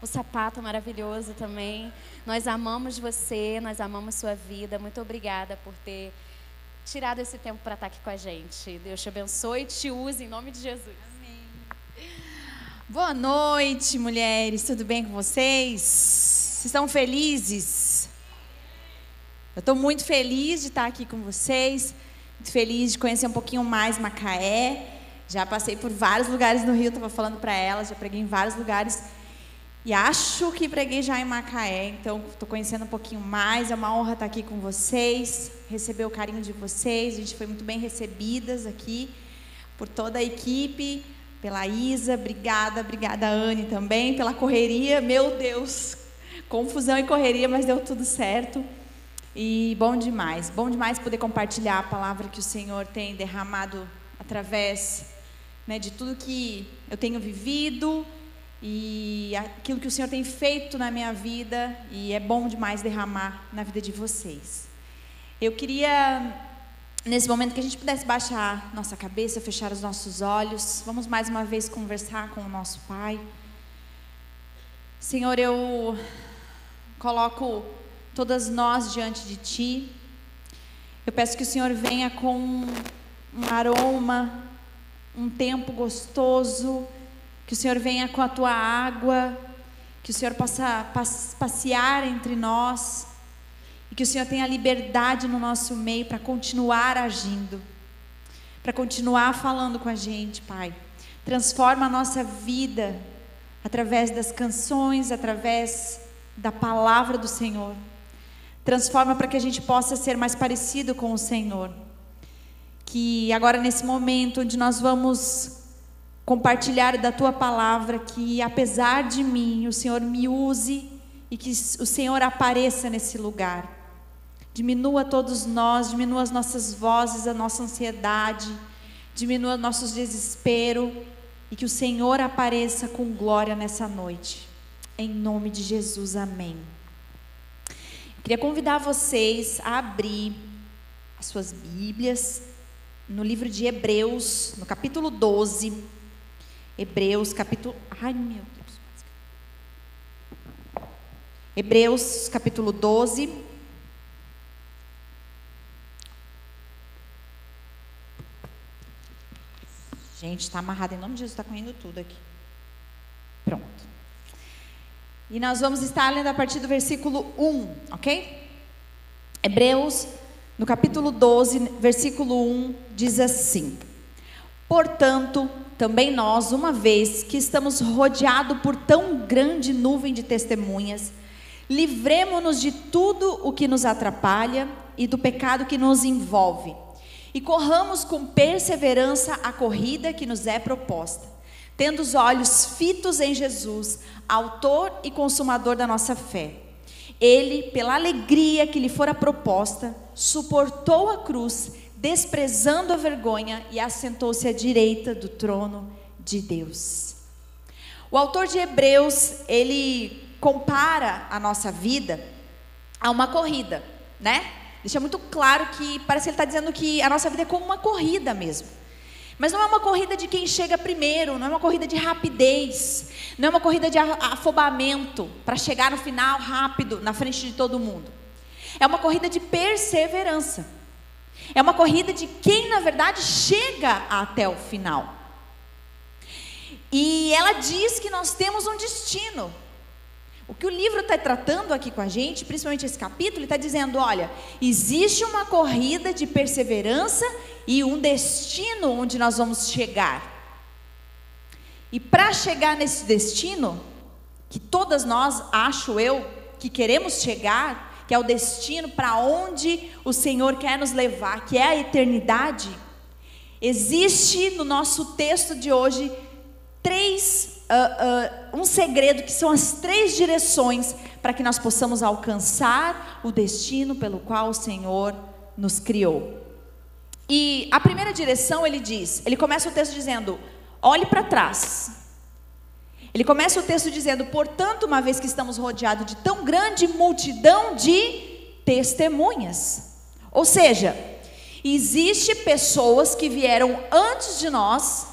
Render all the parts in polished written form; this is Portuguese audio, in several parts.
o sapato maravilhoso também. Nós amamos você, nós amamos sua vida. Muito obrigada por ter tirado esse tempo para estar aqui com a gente. Deus te abençoe e te use em nome de Jesus. Amém. Boa noite, mulheres. Tudo bem com vocês? Vocês estão felizes? Eu estou muito feliz de estar aqui com vocês. Muito feliz de conhecer um pouquinho mais Macaé. Já passei por vários lugares no Rio, estava falando para elas, já preguei em vários lugares. E acho que preguei já em Macaé, então estou conhecendo um pouquinho mais. É uma honra estar aqui com vocês, receber o carinho de vocês. A gente foi muito bem recebidas aqui por toda a equipe, pela Isa. Obrigada Anne também, pela correria. Meu Deus, confusão e correria, mas deu tudo certo. E bom demais poder compartilhar a palavra que o Senhor tem derramado através, né, de tudo que eu tenho vivido e aquilo que o Senhor tem feito na minha vida, e é bom demais derramar na vida de vocês. Eu queria, nesse momento, que a gente pudesse baixar nossa cabeça, fechar os nossos olhos. Vamos mais uma vez conversar com o nosso Pai. Senhor, eu coloco todas nós diante de Ti. Eu peço que o Senhor venha com um aroma, um tempo gostoso, que o Senhor venha com a Tua água, que o Senhor possa passear entre nós, e que o Senhor tenha liberdade no nosso meio para continuar agindo, para continuar falando com a gente, Pai. Transforma a nossa vida através das canções, através da palavra do Senhor. Transforma para que a gente possa ser mais parecido com o Senhor. Que agora, nesse momento onde nós vamos compartilhar da Tua palavra, que apesar de mim, o Senhor me use e que o Senhor apareça nesse lugar. Diminua todos nós, diminua as nossas vozes, a nossa ansiedade, diminua nossos desespero, e que o Senhor apareça com glória nessa noite. Em nome de Jesus, amém. Queria convidar vocês a abrir as suas Bíblias no livro de Hebreus, no capítulo 12. Hebreus, capítulo... Ai, meu Deus. Hebreus, capítulo 12. Gente, está amarrado em nome de Jesus, está correndo tudo aqui. Pronto. E nós vamos estar lendo a partir do versículo 1, ok? Hebreus, no capítulo 12, versículo 1, diz assim: portanto, também nós, uma vez que estamos rodeados por tão grande nuvem de testemunhas, livremo-nos de tudo o que nos atrapalha e do pecado que nos envolve, e corramos com perseverança a corrida que nos é proposta, tendo os olhos fitos em Jesus, autor e consumador da nossa fé. Ele, pela alegria que lhe fora proposta, suportou a cruz, desprezando a vergonha, e assentou-se à direita do trono de Deus. O autor de Hebreus, ele compara a nossa vida a uma corrida, né? Deixa muito claro que parece que ele está dizendo que a nossa vida é como uma corrida mesmo. Mas não é uma corrida de quem chega primeiro, não é uma corrida de rapidez, não é uma corrida de afobamento para chegar no final rápido, na frente de todo mundo. É uma corrida de perseverança. É uma corrida de quem, na verdade, chega até o final. E ela diz que nós temos um destino. O que o livro está tratando aqui com a gente, principalmente esse capítulo, ele está dizendo, olha, existe uma corrida de perseverança e um destino onde nós vamos chegar. E para chegar nesse destino, que todas nós, acho eu, que queremos chegar, que é o destino para onde o Senhor quer nos levar, que é a eternidade, existe no nosso texto de hoje um segredo, que são as 3 direções para que nós possamos alcançar o destino pelo qual o Senhor nos criou. E a primeira direção, ele começa o texto dizendo, olhe para trás. Ele começa o texto dizendo, portanto, uma vez que estamos rodeados de tão grande multidão de testemunhas. Ou seja, existe pessoas que vieram antes de nós,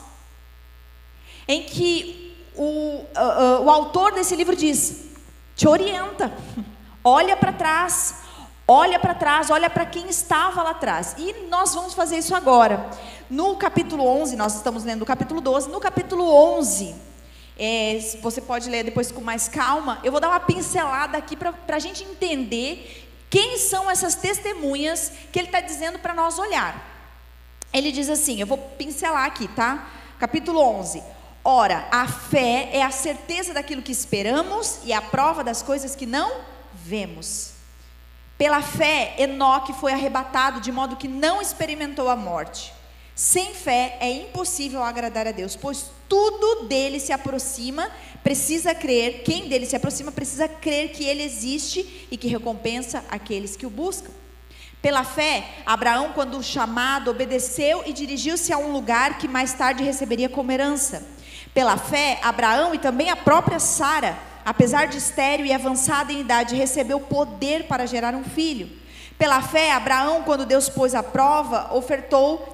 em que o autor desse livro diz, te orienta, olha para trás, olha para quem estava lá atrás. E nós vamos fazer isso agora. No capítulo 11, nós estamos lendo o capítulo 12, no capítulo 11, você pode ler depois com mais calma, eu vou dar uma pincelada aqui para a gente entender quem são essas testemunhas que ele está dizendo para nós olhar. Ele diz assim, eu vou pincelar aqui, tá? Capítulo 11. Ora, a fé é a certeza daquilo que esperamos e a prova das coisas que não vemos. Pela fé, Enoque foi arrebatado de modo que não experimentou a morte. Sem fé é impossível agradar a Deus, pois tudo dele se aproxima, precisa crer, quem dele se aproxima precisa crer que ele existe e que recompensa aqueles que o buscam. Pela fé, Abraão, quando chamado, obedeceu e dirigiu-se a um lugar que mais tarde receberia como herança. Pela fé, Abraão e também a própria Sara, apesar de estéril e avançada em idade, recebeu poder para gerar um filho. Pela fé, Abraão, quando Deus pôs à prova,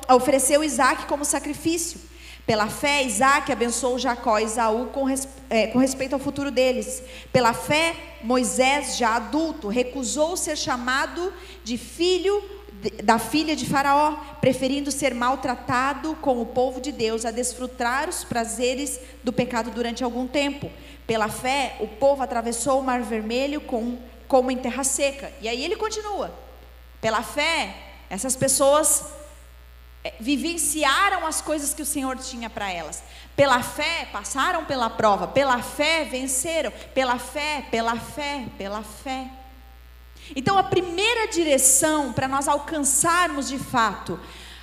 ofereceu Isaque como sacrifício. Pela fé, Isaque abençoou Jacó e Esaú com respeito ao futuro deles. Pela fé, Moisés, já adulto, recusou ser chamado de filho da filha de Faraó, preferindo ser maltratado com o povo de Deus a desfrutar os prazeres do pecado durante algum tempo. Pela fé, o povo atravessou o Mar Vermelho como em terra seca. E aí ele continua. Pela fé, essas pessoas vivenciaram as coisas que o Senhor tinha para elas. Pela fé, passaram pela prova. Pela fé, venceram. Pela fé, pela fé, pela fé. Então a primeira direção para nós alcançarmos de fato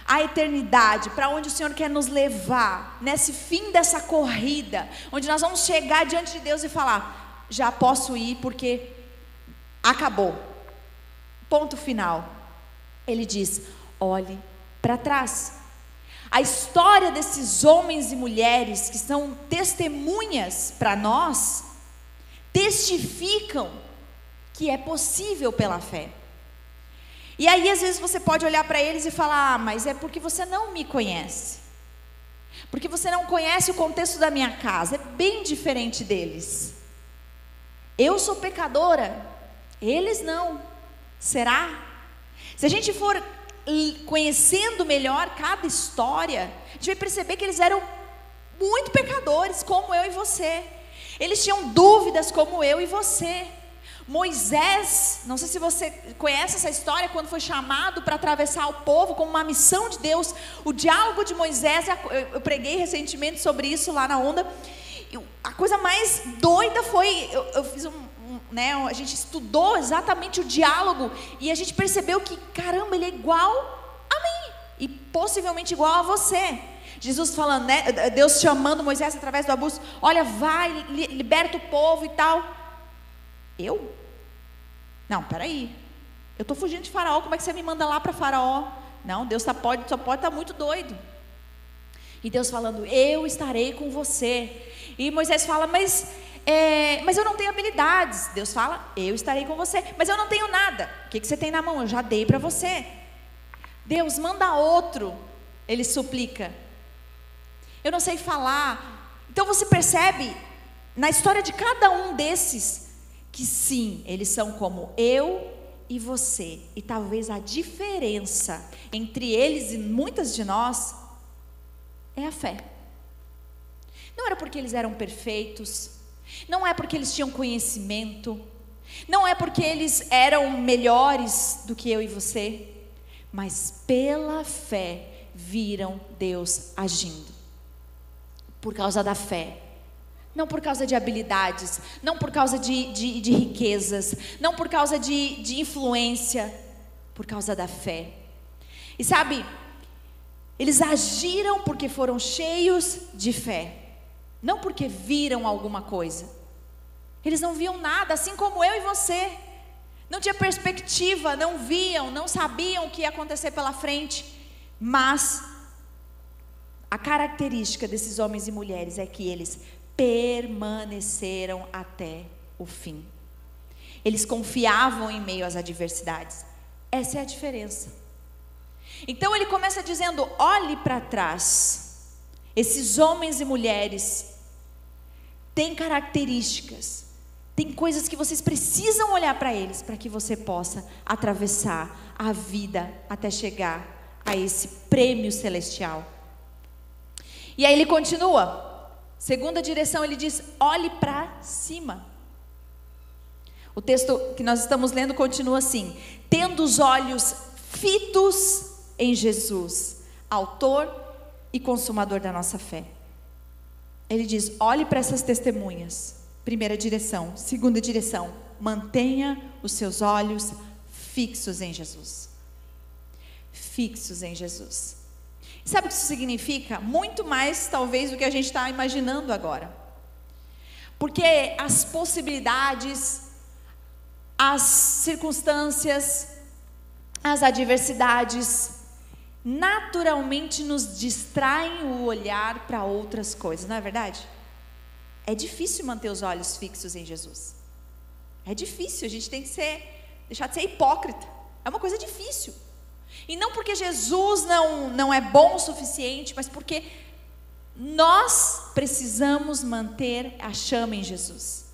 a eternidade, para onde o Senhor quer nos levar, nesse fim dessa corrida, onde nós vamos chegar diante de Deus e falar, já posso ir porque acabou, ponto final. Ele diz, olhe para trás. A história desses homens e mulheres que são testemunhas para nós, testificam que é possível pela fé. E aí às vezes você pode olhar para eles e falar, mas é porque você não me conhece, porque você não conhece o contexto da minha casa, é bem diferente deles. Eu sou pecadora, eles não. Será? Se a gente for conhecendo melhor cada história, a gente vai perceber que eles eram muito pecadores, como eu e você. Eles tinham dúvidas como eu e você. Moisés, não sei se você conhece essa história, quando foi chamado para atravessar o povo como uma missão de Deus, o diálogo de Moisés, eu preguei recentemente sobre isso lá na Onda, a coisa mais doida foi, eu fiz a gente estudou exatamente o diálogo, e a gente percebeu que, caramba, ele é igual a mim, e possivelmente igual a você. Jesus falando, né, Deus chamando Moisés através do abuso, olha, vai, liberta o povo e tal. Eu? Não, peraí. Eu estou fugindo de Faraó, como é que você me manda lá para Faraó? Não, Deus só pode estar muito doido. E Deus falando, eu estarei com você. E Moisés fala, mas eu não tenho habilidades. Deus fala, eu estarei com você. Mas eu não tenho nada. O que você tem na mão? Eu já dei para você. Deus, manda outro. Ele suplica. Eu não sei falar. Então você percebe, na história de cada um desses, que sim, eles são como eu e você. E talvez a diferença entre eles e muitas de nós é a fé. Não era porque eles eram perfeitos, não é porque eles tinham conhecimento, não é porque eles eram melhores do que eu e você, mas pela fé viram Deus agindo. Por causa da fé. Não por causa de habilidades, não por causa de riquezas, não por causa de influência, por causa da fé. E sabe, eles agiram porque foram cheios de fé, não porque viram alguma coisa. Eles não viam nada, assim como eu e você. Não tinha perspectiva, não viam, não sabiam o que ia acontecer pela frente. Mas a característica desses homens e mulheres é que eles permaneceram até o fim. Eles confiavam em meio às adversidades. Essa é a diferença. Então ele começa dizendo, olhe para trás. Esses homens e mulheres tem características, tem coisas que vocês precisam olhar para eles, para que você possa atravessar a vida até chegar a esse prêmio celestial. E aí ele continua, segunda direção, ele diz: olhe para cima. O texto que nós estamos lendo continua assim: tendo os olhos fitos em Jesus, autor e consumador da nossa fé. Ele diz: olhe para essas testemunhas. Primeira direção. Segunda direção: mantenha os seus olhos fixos em Jesus. Fixos em Jesus. Sabe o que isso significa? Muito mais talvez do que a gente está imaginando agora. Porque as possibilidades, as circunstâncias, as adversidades naturalmente nos distraem o olhar para outras coisas, não é verdade? É difícil manter os olhos fixos em Jesus. É difícil, a gente tem que deixar de ser hipócrita. É uma coisa difícil. E não porque Jesus não é bom o suficiente, mas porque nós precisamos manter a chama em Jesus.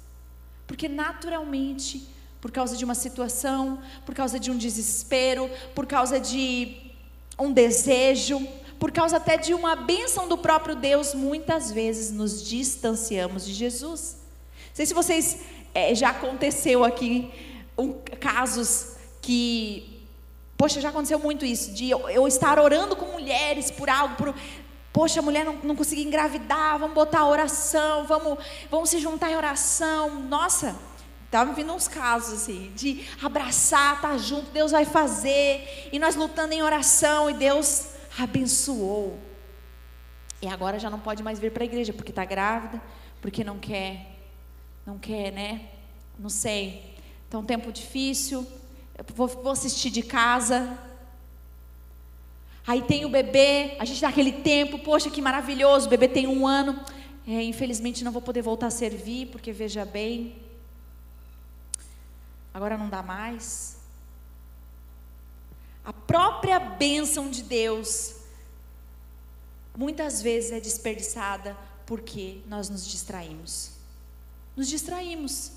Porque naturalmente, por causa de uma situação, por causa de um desespero, por causa de um desejo, por causa até de uma bênção do próprio Deus, muitas vezes nos distanciamos de Jesus. Não sei se vocês, já aconteceu aqui casos que, poxa, já aconteceu muito isso, de eu estar orando com mulheres por algo, poxa, a mulher não conseguia engravidar, vamos botar a oração, vamos se juntar em oração. Nossa, estavam vindo uns casos assim, de abraçar, estar junto, Deus vai fazer, e nós lutando em oração, e Deus abençoou. E agora já não pode mais vir para a igreja, porque está grávida, porque não quer, né? Não sei, está um tempo difícil, vou assistir de casa. Aí tem o bebê, a gente dá aquele tempo, poxa, que maravilhoso, o bebê tem 1 ano. Infelizmente não vou poder voltar a servir, porque veja bem, agora não dá mais. A própria bênção de Deus muitas vezes é desperdiçada porque nós nos distraímos. Nos distraímos.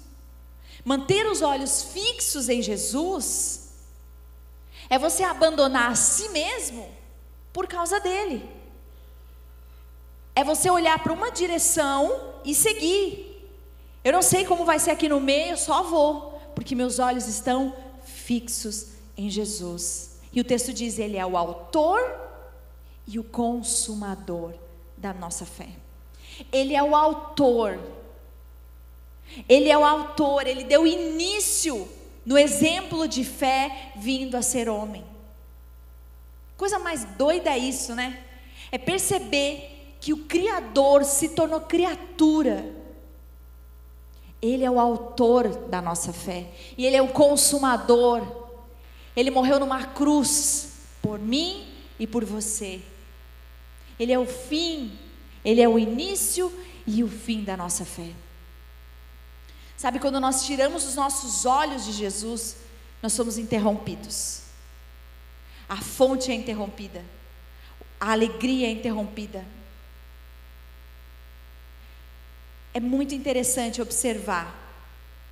Manter os olhos fixos em Jesus é você abandonar a si mesmo por causa dele. É você olhar para uma direção e seguir. Eu não sei como vai ser aqui no meio, eu só vou, porque meus olhos estão fixos em Jesus. E o texto diz: ele é o autor e o consumador da nossa fé. Ele é o autor. Ele é o autor, ele deu início no exemplo de fé vindo a ser homem. Coisa mais doida é isso, né? É perceber que o Criador se tornou criatura. Ele é o autor da nossa fé. E ele é o consumador. Ele morreu numa cruz por mim e por você. Ele é o fim, ele é o início e o fim da nossa fé. Sabe, quando nós tiramos os nossos olhos de Jesus, nós somos interrompidos. A fonte é interrompida. A alegria é interrompida. É muito interessante observar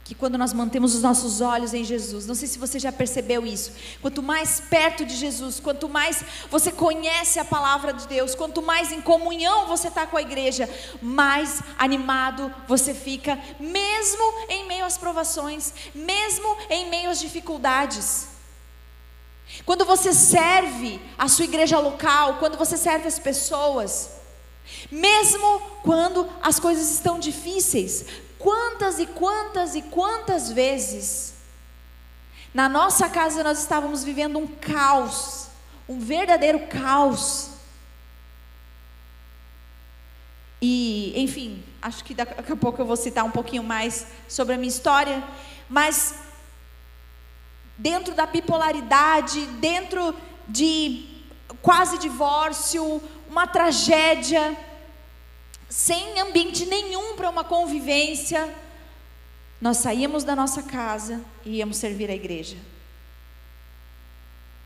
que quando nós mantemos os nossos olhos em Jesus, não sei se você já percebeu isso, quanto mais perto de Jesus, quanto mais você conhece a palavra de Deus, quanto mais em comunhão você está com a igreja, mais animado você fica, mesmo em meio às provações, mesmo em meio às dificuldades. Quando você serve a sua igreja local, quando você serve as pessoas, mesmo quando as coisas estão difíceis, quantas e quantas e quantas vezes na nossa casa nós estávamos vivendo um caos, um verdadeiro caos. E, enfim, acho que daqui a pouco eu vou citar um pouquinho mais sobre a minha história, mas dentro da bipolaridade, dentro de quase divórcio, uma tragédia, sem ambiente nenhum para uma convivência, nós saíamos da nossa casa e íamos servir a igreja.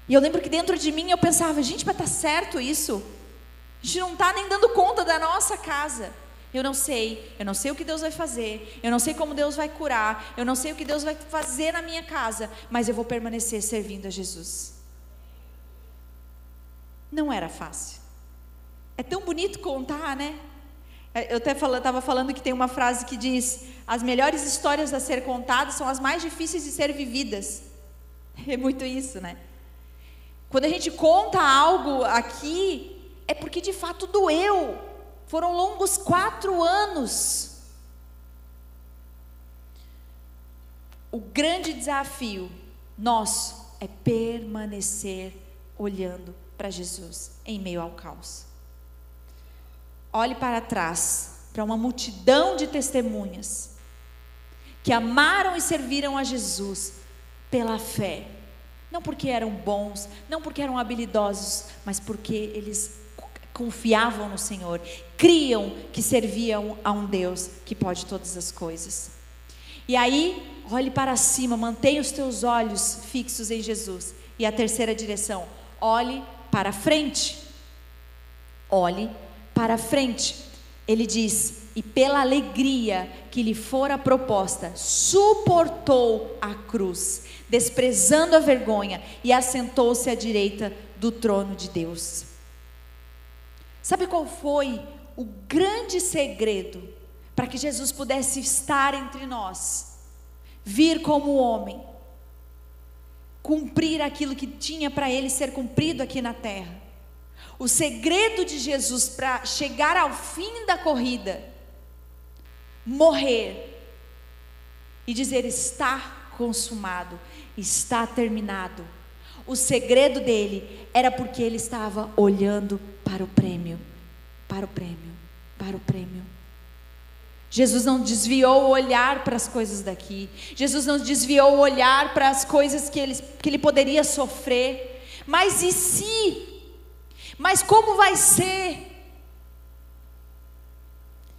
E eu lembro que dentro de mim eu pensava: gente, mas está certo isso? A gente não está nem dando conta da nossa casa. eu não sei o que Deus vai fazer, eu não sei como Deus vai curar, eu não sei o que Deus vai fazer na minha casa, mas eu vou permanecer servindo a Jesus. Não era fácil. É tão bonito contar, né? Eu até estava falando que tem uma frase que diz: as melhores histórias a ser contadas são as mais difíceis de ser vividas. É muito isso, né? Quando a gente conta algo aqui, é porque de fato doeu. Foram longos 4 anos. O grande desafio nosso é permanecer olhando para Jesus em meio ao caos. Olhe para trás, para uma multidão de testemunhas que amaram e serviram a Jesus pela fé. Não porque eram bons, não porque eram habilidosos, mas porque eles confiavam no Senhor, criam que serviam a um Deus que pode todas as coisas. E aí, olhe para cima, mantenha os teus olhos fixos em Jesus. E a terceira direção, olhe para frente. Olhe para frente. Ele diz: e pela alegria que lhe fora proposta, suportou a cruz, desprezando a vergonha, e assentou-se à direita do trono de Deus. Sabe qual foi o grande segredo para que Jesus pudesse estar entre nós, vir como homem, cumprir aquilo que tinha para ele ser cumprido aqui na terra? O segredo de Jesus para chegar ao fim da corrida, morrer e dizer: está consumado, está terminado. O segredo dele era porque ele estava olhando para o prêmio, para o prêmio, para o prêmio. Jesus não desviou o olhar para as coisas daqui. Jesus não desviou o olhar para as coisas que ele poderia sofrer. Mas e se? Mas como vai ser?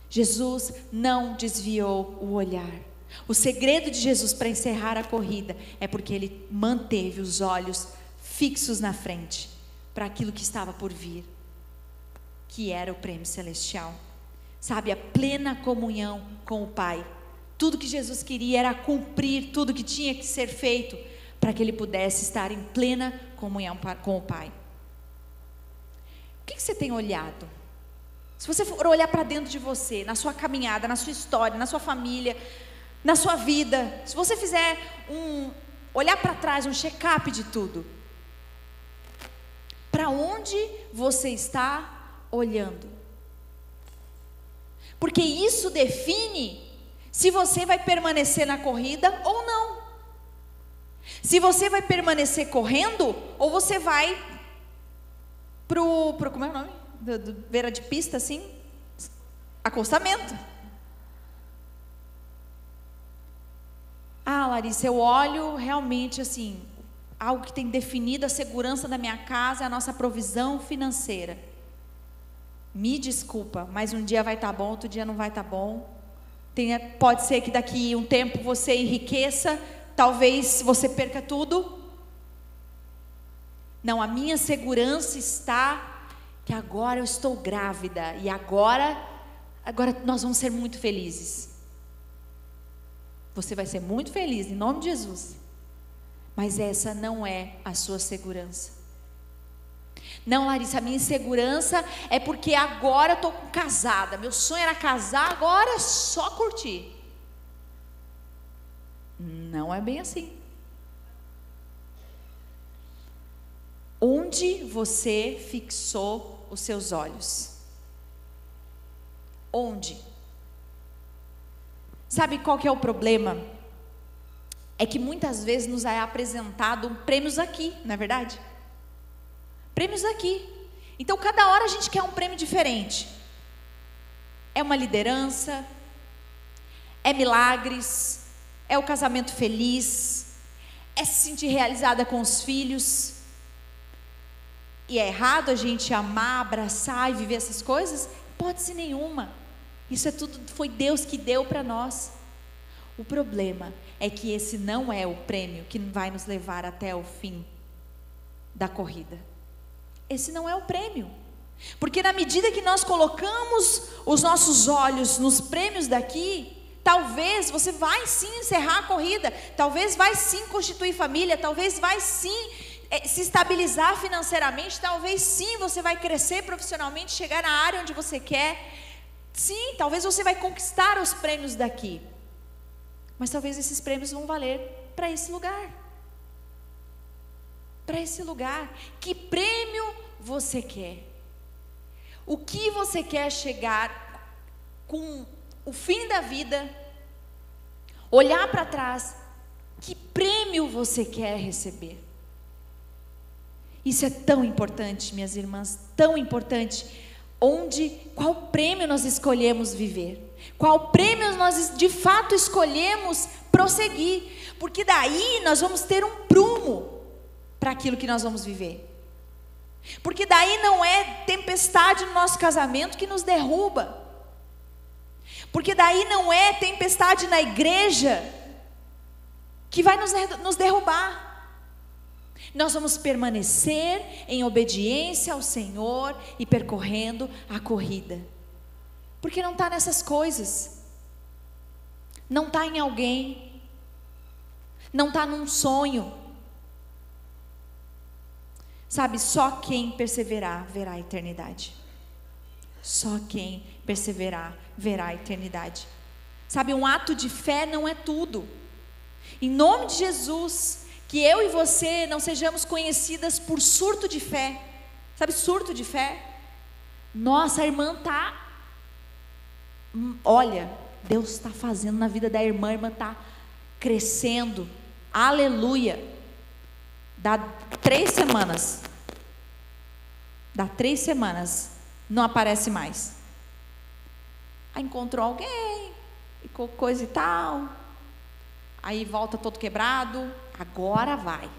Jesus não desviou o olhar. O segredo de Jesus para encerrar a corrida é porque ele manteve os olhos fixos na frente, para aquilo que estava por vir, que era o prêmio celestial. Sabe, a plena comunhão com o Pai. Tudo que Jesus queria era cumprir tudo que tinha que ser feito, para que ele pudesse estar em plena comunhão com o Pai. O que você tem olhado? Se você for olhar para dentro de você, na sua caminhada, na sua história, na sua família, na sua vida, se você fizer olhar para trás, um check-up de tudo, para onde você está olhando? Porque isso define se você vai permanecer na corrida ou não. Se você vai permanecer correndo ou você vai pro como é o nome? Do beira de pista, assim, acostamento. Ah, Larissa, eu olho realmente assim, algo que tem definido a segurança da minha casa, a nossa provisão financeira. Me desculpa, mas um dia vai estar bom, outro dia não vai estar bom. Pode ser que daqui um tempo você enriqueça, talvez você perca tudo. Não, a minha segurança está que agora eu estou grávida e agora nós vamos ser muito felizes. Você vai ser muito feliz, em nome de Jesus. Mas essa não é a sua segurança. Não, Larissa, a minha insegurança é porque agora eu estou casada. Meu sonho era casar, agora é só curtir. Não é bem assim. Onde você fixou os seus olhos? Onde? Sabe qual que é o problema? É que muitas vezes nos é apresentado prêmios aqui, não é verdade? Prêmios aqui. Então cada hora a gente quer um prêmio diferente. É uma liderança, é milagres, é o casamento feliz, é se sentir realizada com os filhos. E é errado a gente amar, abraçar e viver essas coisas? Hipótese nenhuma. Isso é tudo, foi Deus que deu para nós. O problema é que esse não é o prêmio que vai nos levar até o fim da corrida. Esse não é o prêmio. Porque na medida que nós colocamos os nossos olhos nos prêmios daqui, talvez você vai sim encerrar a corrida, talvez vai sim constituir família, talvez vai sim se estabilizar financeiramente, talvez sim você vai crescer profissionalmente, chegar na área onde você quer. Sim, talvez você vai conquistar os prêmios daqui, mas talvez esses prêmios vão valer para esse lugar. Para esse lugar. Que prêmio você quer? O que você quer chegar com o fim da vida? Olhar para trás. Que prêmio você quer receber? Isso é tão importante, minhas irmãs, tão importante. Qual prêmio nós escolhemos viver? Qual prêmio nós de fato escolhemos prosseguir? Porque daí nós vamos ter um prumo para aquilo que nós vamos viver. Porque daí não é tempestade no nosso casamento que nos derruba. Porque daí não é tempestade na igreja que vai nos derrubar. Nós vamos permanecer em obediência ao Senhor e percorrendo a corrida. Porque não está nessas coisas. Não está em alguém. Não está num sonho. Sabe, só quem perseverar verá a eternidade. Só quem perseverar verá a eternidade. Sabe, um ato de fé não é tudo. Em nome de Jesus, que eu e você não sejamos conhecidas por surto de fé. Sabe, surto de fé? Nossa, a irmã está... Olha, Deus está fazendo na vida da irmã. A irmã está crescendo. Aleluia. Dá 3 semanas. Dá 3 semanas. Não aparece mais. Aí encontrou alguém, ficou coisa e tal. Aí volta todo quebrado. Agora vai.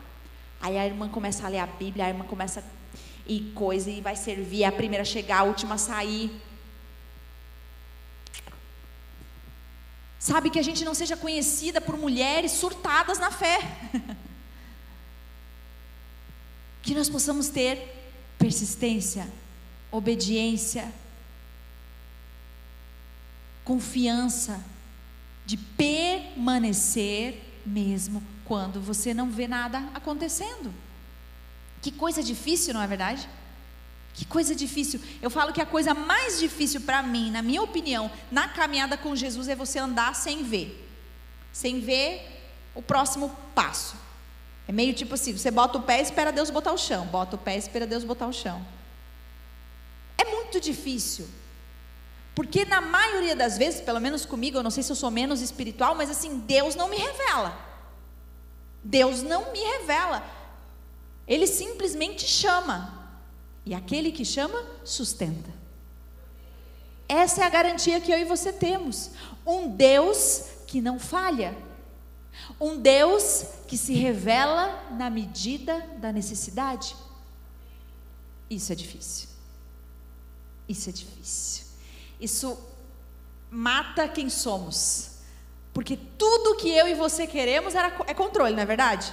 Aí a irmã começa a ler a Bíblia. A irmã começa e coisa. E vai servir. A primeira a chegar, a última a sair. Sabe, que a gente não seja conhecida por mulheres surtadas na fé. Que nós possamos ter persistência, obediência, confiança, de permanecer mesmo quando você não vê nada acontecendo. Que coisa difícil, não é verdade? Que coisa difícil. Eu falo que a coisa mais difícil para mim, na minha opinião, na caminhada com Jesus, é você andar sem ver o próximo passo. É meio tipo assim, você bota o pé e espera Deus botar o chão, bota o pé e espera Deus botar o chão. É muito difícil, porque na maioria das vezes, pelo menos comigo, eu não sei se eu sou menos espiritual, mas assim, Deus não me revela. Deus não me revela. Ele simplesmente chama. E aquele que chama, sustenta. Essa é a garantia que eu e você temos. Um Deus que não falha. Um Deus que se revela na medida da necessidade. Isso é difícil. Isso é difícil. Isso mata quem somos. Porque tudo que eu e você queremos é controle, não é verdade?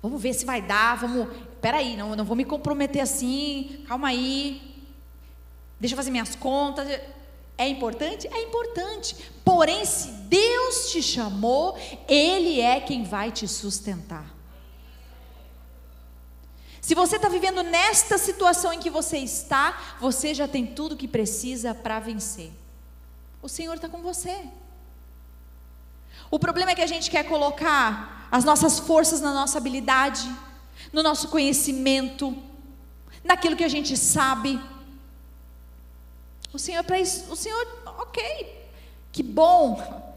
Vamos ver se vai dar, peraí, não vou me comprometer assim, calma aí, deixa eu fazer minhas contas. É importante? É importante, porém se Deus te chamou, Ele é quem vai te sustentar. Se você está vivendo nesta situação em que você está, você já tem tudo que precisa para vencer. O Senhor está com você. O problema é que a gente quer colocar as nossas forças na nossa habilidade, no nosso conhecimento, naquilo que a gente sabe. O Senhor, ok, que bom,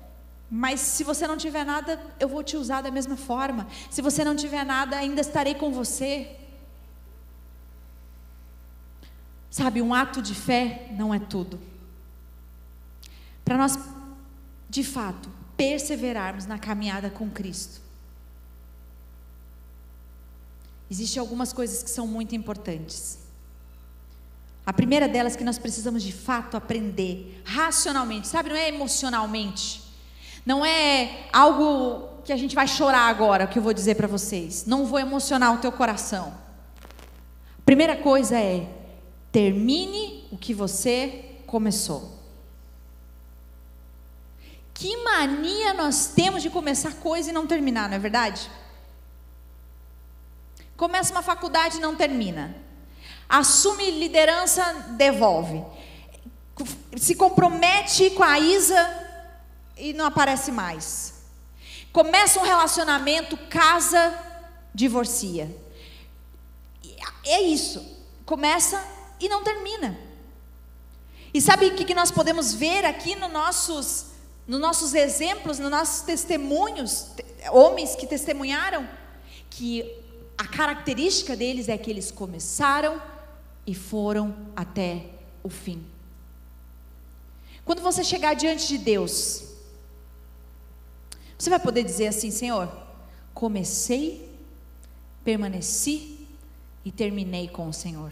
mas se você não tiver nada, eu vou te usar da mesma forma. Se você não tiver nada, ainda estarei com você. Sabe, um ato de fé não é tudo. Para nós, de fato, perseverarmos na caminhada com Cristo, existem algumas coisas que são muito importantes. A primeira delas que nós precisamos de fato aprender racionalmente, sabe, não é emocionalmente, não é algo que a gente vai chorar agora, que eu vou dizer para vocês, não vou emocionar o teu coração, Primeira coisa é: termine o que você começou. Que mania nós temos de começar coisa e não terminar, não é verdade? Começa uma faculdade e não termina. Assume liderança, devolve. Se compromete com a Isa e não aparece mais. Começa um relacionamento, casa, divorcia. É isso. Começa e não termina. E sabe o que nós podemos ver aqui nos nossos exemplos, nos nossos testemunhos, homens que testemunharam, que a característica deles é que eles começaram e foram até o fim. Quando você chegar diante de Deus, você vai poder dizer assim: Senhor, comecei, permaneci e terminei com o Senhor.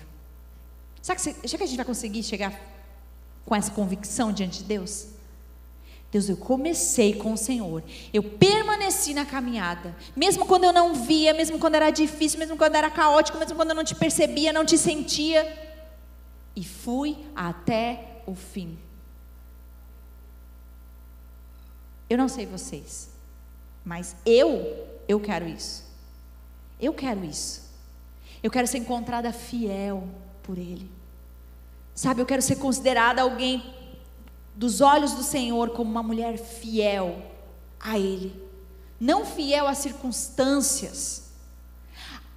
Será que a gente vai conseguir chegar com essa convicção diante de Deus? Deus, eu comecei com o Senhor, eu permaneci na caminhada, mesmo quando eu não via, mesmo quando era difícil, mesmo quando era caótico, mesmo quando eu não te percebia, não te sentia, e fui até o fim. Eu não sei vocês, mas eu quero isso. Eu quero isso. Eu quero ser encontrada fiel por Ele. Sabe, eu quero ser considerada alguém dos olhos do Senhor como uma mulher fiel a Ele. Não fiel às circunstâncias,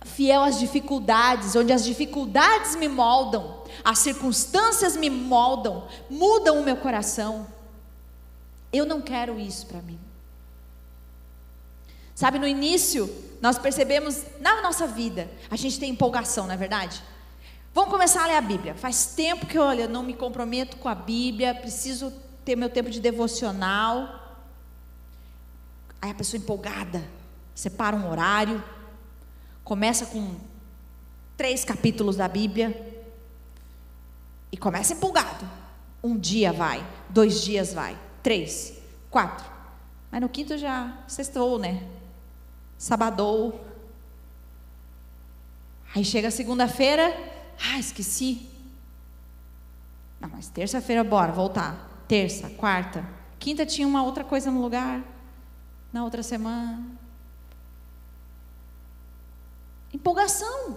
fiel às dificuldades, onde as dificuldades me moldam, as circunstâncias me moldam, mudam o meu coração. Eu não quero isso para mim. Sabe, no início, nós percebemos na nossa vida, a gente tem empolgação, não é verdade? Vamos começar a ler a Bíblia. Faz tempo que eu não me comprometo com a Bíblia, preciso ter meu tempo de devocional. Aí a pessoa empolgada, separa um horário, começa com 3 capítulos da Bíblia e começa empolgado. Um dia vai, 2 dias vai, 3, 4. Mas no 5º já sextou, né? Sabadou. Aí chega segunda-feira, esqueci. Não, mas terça-feira bora voltar. Terça, quarta, quinta tinha uma outra coisa no lugar. Na outra semana. Empolgação.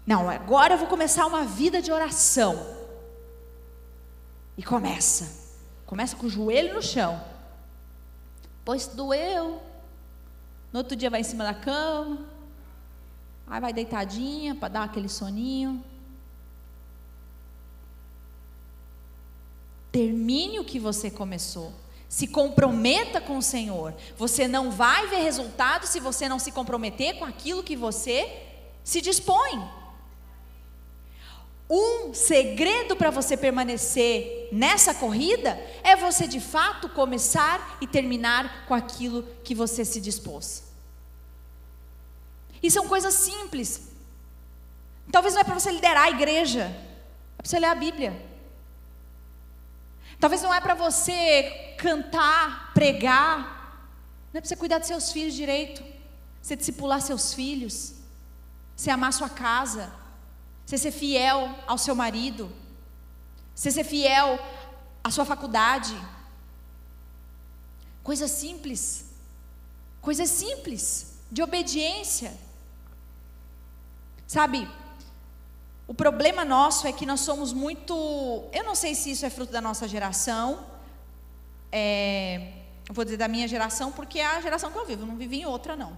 Não, agora eu vou começar uma vida de oração. E começa com o joelho no chão. Pois doeu. No outro dia vai em cima da cama. Aí vai deitadinha para dar aquele soninho. Termine o que você começou. Se comprometa com o Senhor. Você não vai ver resultado se você não se comprometer com aquilo que você se dispõe. Um segredo para você permanecer nessa corrida é você de fato começar e terminar com aquilo que você se dispôs. E são coisas simples. Talvez não é para você liderar a igreja, é para você ler a Bíblia. Talvez não é para você cantar, pregar, não é para você cuidar dos seus filhos direito, você discipular seus filhos, você amar sua casa, você ser fiel ao seu marido, você ser fiel à sua faculdade. Coisas simples, de obediência. Sabe, o problema nosso é que nós somos muito... Eu não sei se isso é fruto da nossa geração. Eu vou dizer da minha geração, porque é a geração que eu vivo. Eu não vivi em outra, não.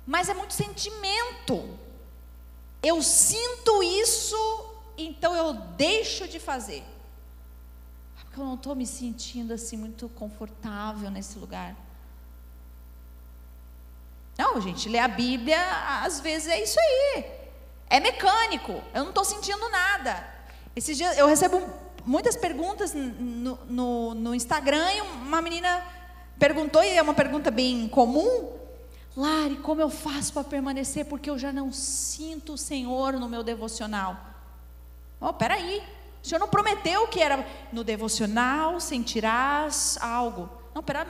Mas é muito sentimento. Eu sinto isso, então eu deixo de fazer. Porque eu não estou me sentindo assim muito confortável nesse lugar. Não, gente, ler a Bíblia, às vezes é isso aí. É mecânico, eu não estou sentindo nada. Esses dias eu recebo muitas perguntas no Instagram, e uma menina perguntou, e é uma pergunta bem comum: Lari, como eu faço para permanecer, porque eu já não sinto o Senhor no meu devocional? Peraí, o Senhor não prometeu que era no devocional sentirás algo. Não, pera,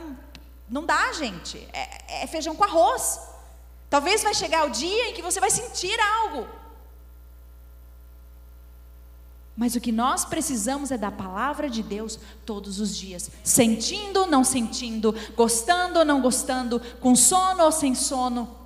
não dá, gente, é feijão com arroz. Talvez vai chegar o dia em que você vai sentir algo. Mas o que nós precisamos é da palavra de Deus todos os dias. Sentindo, não sentindo, gostando ou não gostando, com sono ou sem sono.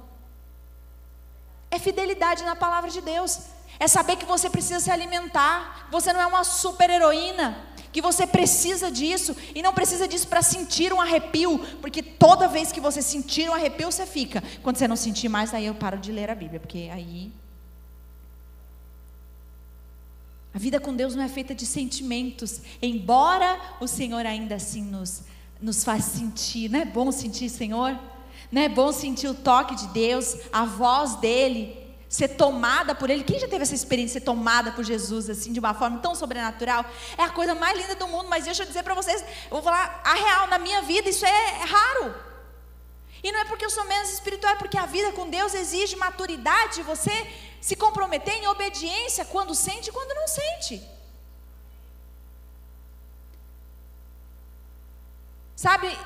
É fidelidade na palavra de Deus. É saber que você precisa se alimentar. Você não é uma super heroína. Que você precisa disso. E não precisa disso para sentir um arrepio. Porque toda vez que você sentir um arrepio, você fica. Quando você não sentir mais, aí eu paro de ler a Bíblia. Porque aí... A vida com Deus não é feita de sentimentos. Embora o Senhor ainda assim nos faz sentir. Não é bom sentir, Senhor? Não é bom sentir o toque de Deus, a voz dEle, ser tomada por Ele? Quem já teve essa experiência de ser tomada por Jesus assim, de uma forma tão sobrenatural? É a coisa mais linda do mundo. Mas deixa eu dizer para vocês, eu vou falar a real, na minha vida isso é raro. E não é porque eu sou menos espiritual, é porque a vida com Deus exige maturidade, você se comprometer em obediência quando sente e quando não sente. Sabe,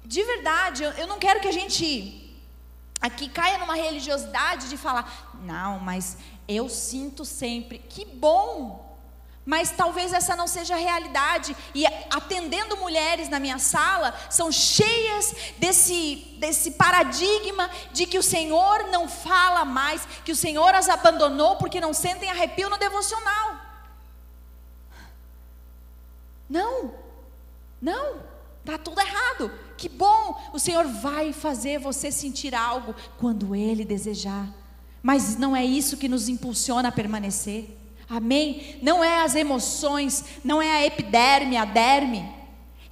de verdade, eu não quero que a gente aqui caia numa religiosidade de falar, não, mas eu sinto sempre. Que bom! Mas talvez essa não seja a realidade. E atendendo mulheres na minha sala, são cheias desse paradigma de que o Senhor não fala mais, que o Senhor as abandonou porque não sentem arrepio no devocional. Não, está tudo errado. Que bom, o Senhor vai fazer você sentir algo quando Ele desejar. Mas não é isso que nos impulsiona a permanecer. Amém? Não é as emoções, não é a epiderme, a derme,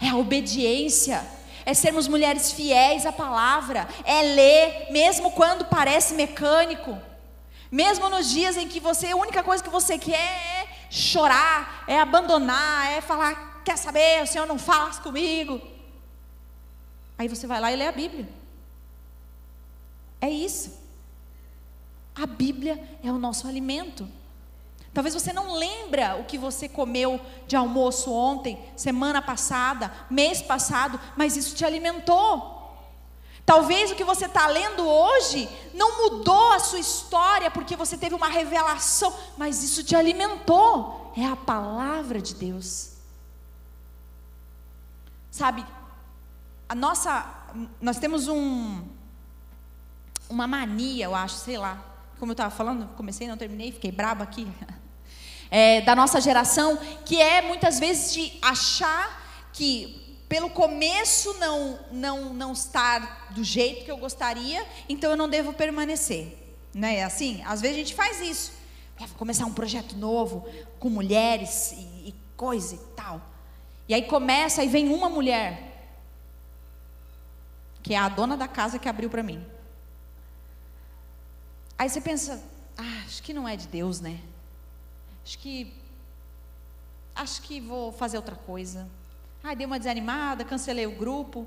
é a obediência, é sermos mulheres fiéis à palavra, é ler, mesmo quando parece mecânico, mesmo nos dias em que a única coisa que você quer é chorar, é abandonar, é falar, quer saber, o Senhor não fala comigo. Aí você vai lá e lê a Bíblia. É isso. A Bíblia é o nosso alimento. Talvez você não lembra o que você comeu de almoço ontem, semana passada, mês passado, mas isso te alimentou. Talvez o que você está lendo hoje não mudou a sua história porque você teve uma revelação, mas isso te alimentou. É a palavra de Deus. Sabe, nós temos uma mania, eu acho, sei lá. Como eu estava falando, comecei, não terminei, fiquei braba aqui. Da nossa geração, que é muitas vezes de achar que pelo começo não estar do jeito que eu gostaria, então eu não devo permanecer. Não é assim? Às vezes a gente faz isso. Vou começar um projeto novo, com mulheres e coisa e tal. E aí começa, aí vem uma mulher, que é a dona da casa que abriu para mim. Aí você pensa, acho que não é de Deus, né? Acho que vou fazer outra coisa. Dei uma desanimada, cancelei o grupo.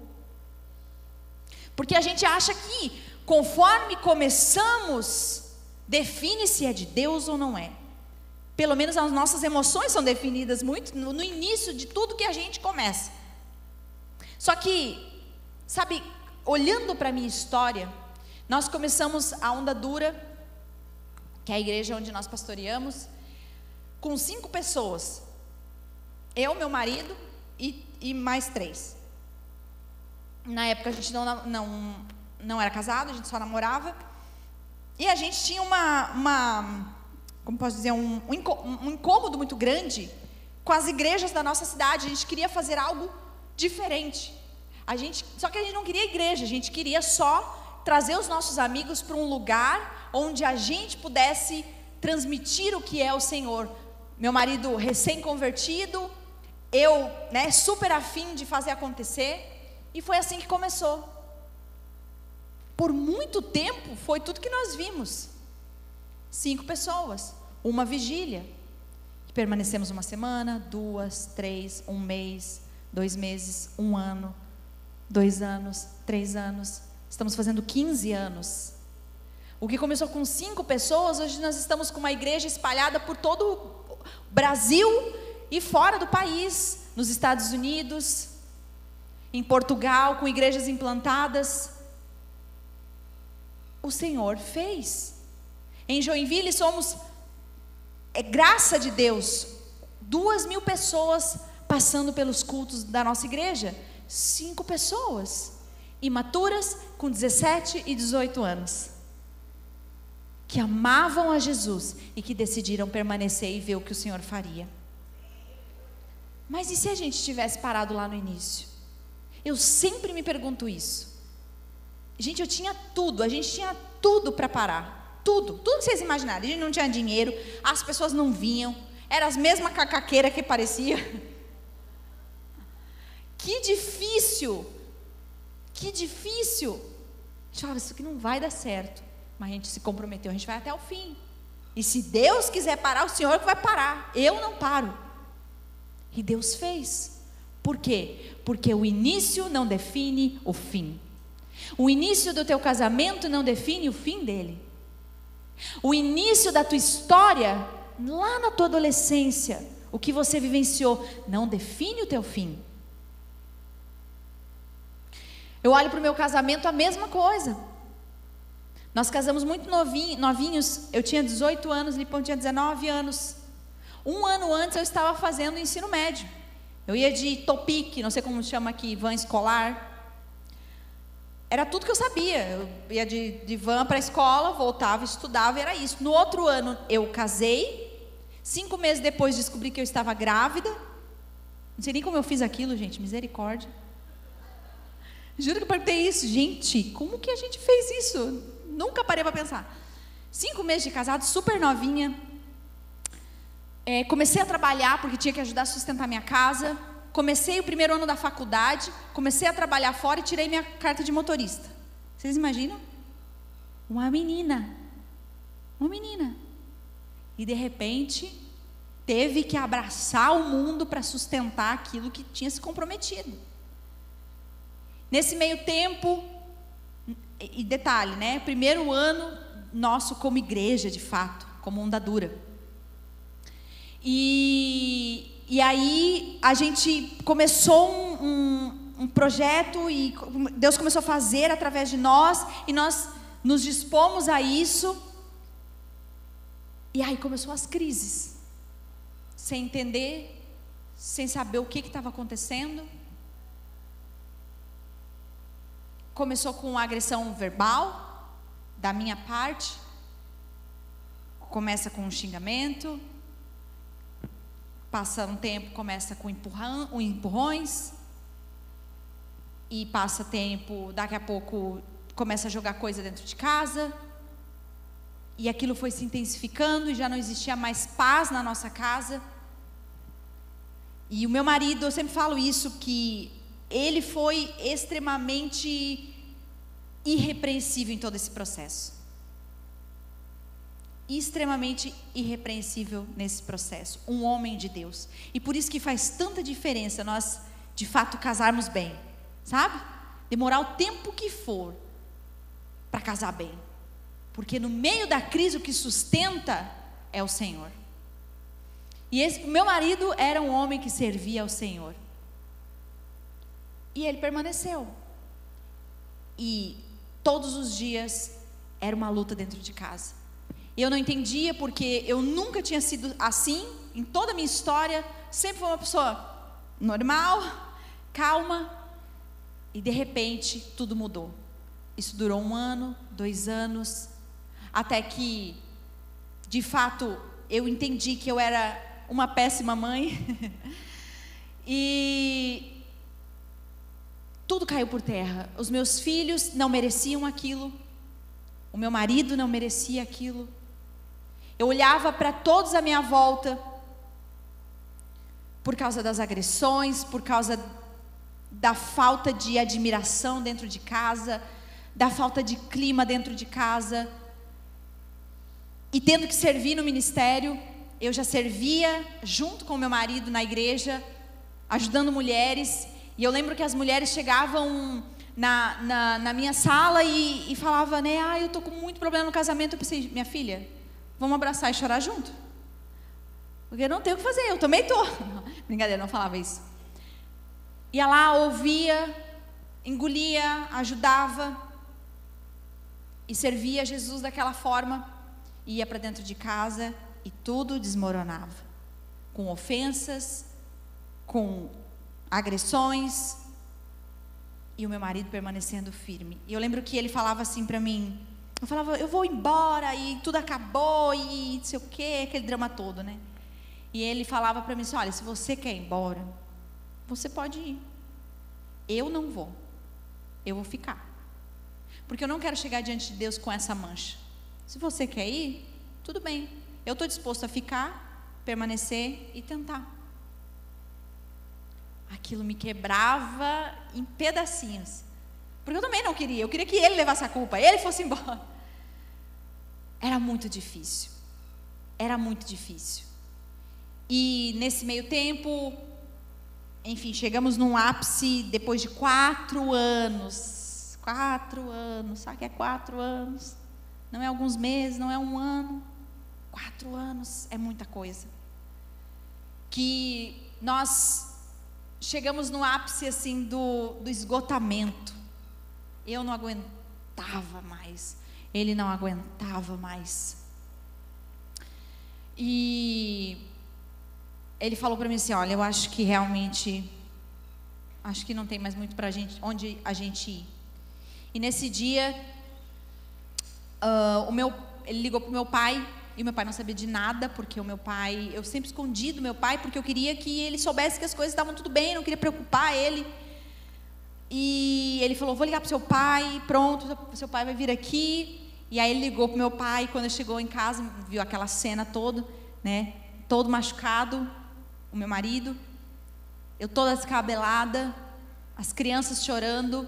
Porque a gente acha que, conforme começamos, define se é de Deus ou não é. Pelo menos as nossas emoções são definidas muito no início de tudo que a gente começa. Só que, sabe, olhando para a minha história, nós começamos a Onda Dura, que é a igreja onde nós pastoreamos, com 5 pessoas. Eu, meu marido e mais 3. Na época a gente não era casado, a gente só namorava. E a gente tinha como posso dizer, um incômodo muito grande com as igrejas da nossa cidade. A gente queria fazer algo diferente. Só que a gente não queria igreja, a gente queria só trazer os nossos amigos para um lugar onde a gente pudesse transmitir o que é o Senhor. Meu marido recém-convertido, eu, super afim de fazer acontecer, e foi assim que começou. Por muito tempo foi tudo que nós vimos. 5 pessoas, uma vigília. Permanecemos 1 semana, 2, 3, 1 mês, 2 meses, 1 ano, 2 anos, 3 anos. Estamos fazendo 15 anos. O que começou com 5 pessoas, hoje nós estamos com uma igreja espalhada por todo o Brasil e fora do país, nos Estados Unidos, em Portugal, com igrejas implantadas. o Senhor fez. Em Joinville somos, graça de Deus, 2.000 pessoas passando pelos cultos da nossa igreja. 5 pessoas, imaturas, com 17 e 18 anos, que amavam a Jesus e que decidiram permanecer e ver o que o Senhor faria. Mas e se a gente tivesse parado lá no início? Eu sempre me pergunto isso. Gente, a gente tinha tudo para parar. Tudo que vocês imaginarem. A gente não tinha dinheiro, as pessoas não vinham, eram as mesmas cacaqueiras que parecia. Que difícil. A gente falava, isso aqui não vai dar certo. Mas a gente se comprometeu, a gente vai até o fim. E se Deus quiser parar, o Senhor que vai parar. Eu não paro. E Deus fez. Por quê? Porque o início não define o fim. O início do teu casamento não define o fim dele. O início da tua história, lá na tua adolescência, o que você vivenciou, não define o teu fim. Eu olho para o meu casamento, a mesma coisa. Nós casamos muito novinhos. Eu tinha 18 anos, Lipão tinha 19 anos. 1 ano antes eu estava fazendo o ensino médio. Eu ia de Topic, não sei como chama aqui, van escolar. Era tudo que eu sabia. Eu ia de van para a escola, voltava, estudava, era isso. No outro ano eu casei. 5 meses depois descobri que eu estava grávida. Não sei nem como eu fiz aquilo, gente, misericórdia. Juro que eu perguntei isso. Gente, como que a gente fez isso? Nunca parei para pensar. 5 meses de casado, super novinha. Comecei a trabalhar porque tinha que ajudar a sustentar minha casa. Comecei o primeiro ano da faculdade. Comecei a trabalhar fora e tirei minha carta de motorista. Vocês imaginam? Uma menina. E de repente teve que abraçar o mundo para sustentar aquilo que tinha se comprometido. Nesse meio tempo, e detalhe, né? Primeiro ano nosso como igreja, de fato, como Onda Dura. E aí a gente começou um projeto e Deus começou a fazer através de nós, e nós nos dispomos a isso. E aí começou as crises, sem entender, sem saber o que estava acontecendo. Começou com agressão verbal da minha parte, começa com um xingamento, passa um tempo, começa com empurrões, e passa tempo, daqui a pouco começa a jogar coisa dentro de casa, e aquilo foi se intensificando e já não existia mais paz na nossa casa. E o meu marido, eu sempre falo isso, que ele foi extremamente irrepreensível em todo esse processo. Extremamente irrepreensível nesse processo. Um homem de Deus. E por isso que faz tanta diferença nós, de fato, casarmos bem. Sabe? Demorar o tempo que for para casar bem. Porque no meio da crise o que sustenta é o Senhor. E o meu marido era um homem que servia ao Senhor. E ele permaneceu. E todos os dias era uma luta dentro de casa. Eu não entendia porque eu nunca tinha sido assim. Em toda a minha história, sempre fui uma pessoa normal, calma. E de repente, tudo mudou. Isso durou 1 ano, 2 anos. Até que, de fato, eu entendi que eu era uma péssima mãe. E tudo caiu por terra. Os meus filhos não mereciam aquilo. O meu marido não merecia aquilo. Eu olhava para todos à minha volta, por causa das agressões, por causa da falta de admiração dentro de casa, da falta de clima dentro de casa. E tendo que servir no ministério, eu já servia junto com o meu marido na igreja, ajudando mulheres. E eu lembro que as mulheres chegavam na minha sala e falavam, né? Eu estou com muito problema no casamento. Eu pensei, minha filha, vamos abraçar e chorar junto? Porque eu não tenho o que fazer, eu também estou. Brincadeira, não falava isso. Ia lá, ouvia, engolia, ajudava. e servia Jesus daquela forma, ia para dentro de casa e tudo desmoronava, com ofensas, com agressões, e o meu marido permanecendo firme. E eu lembro que ele falava assim para mim, eu falava, eu vou embora, e tudo acabou, e não sei o que, aquele drama todo, né? E ele falava para mim assim, olha, se você quer ir embora, você pode ir, eu não vou, eu vou ficar, porque eu não quero chegar diante de Deus com essa mancha. Se você quer ir, tudo bem, eu estou disposto a ficar, permanecer e tentar. Aquilo me quebrava em pedacinhos, porque eu também não queria, eu queria que ele levasse a culpa, ele fosse embora. Era muito difícil, e nesse meio tempo, enfim, chegamos num ápice depois de 4 anos, sabe o que é 4 anos? Não é alguns meses, não é um ano, 4 anos é muita coisa, que nós chegamos no ápice assim do esgotamento. Eu não aguentava mais, ele não aguentava mais, e ele falou para mim assim, olha, eu acho que realmente, acho que não tem mais muito para gente, onde a gente ir. E nesse dia, ele ligou para o meu pai, e o meu pai não sabia de nada, porque o meu pai, eu sempre escondi do meu pai, porque eu queria que ele soubesse que as coisas estavam tudo bem, eu não queria preocupar ele. E ele falou, vou ligar para o seu pai, pronto, seu pai vai vir aqui. E aí ele ligou para o meu pai, quando ele chegou em casa, viu aquela cena toda, né, todo machucado, o meu marido, eu toda descabelada, as crianças chorando.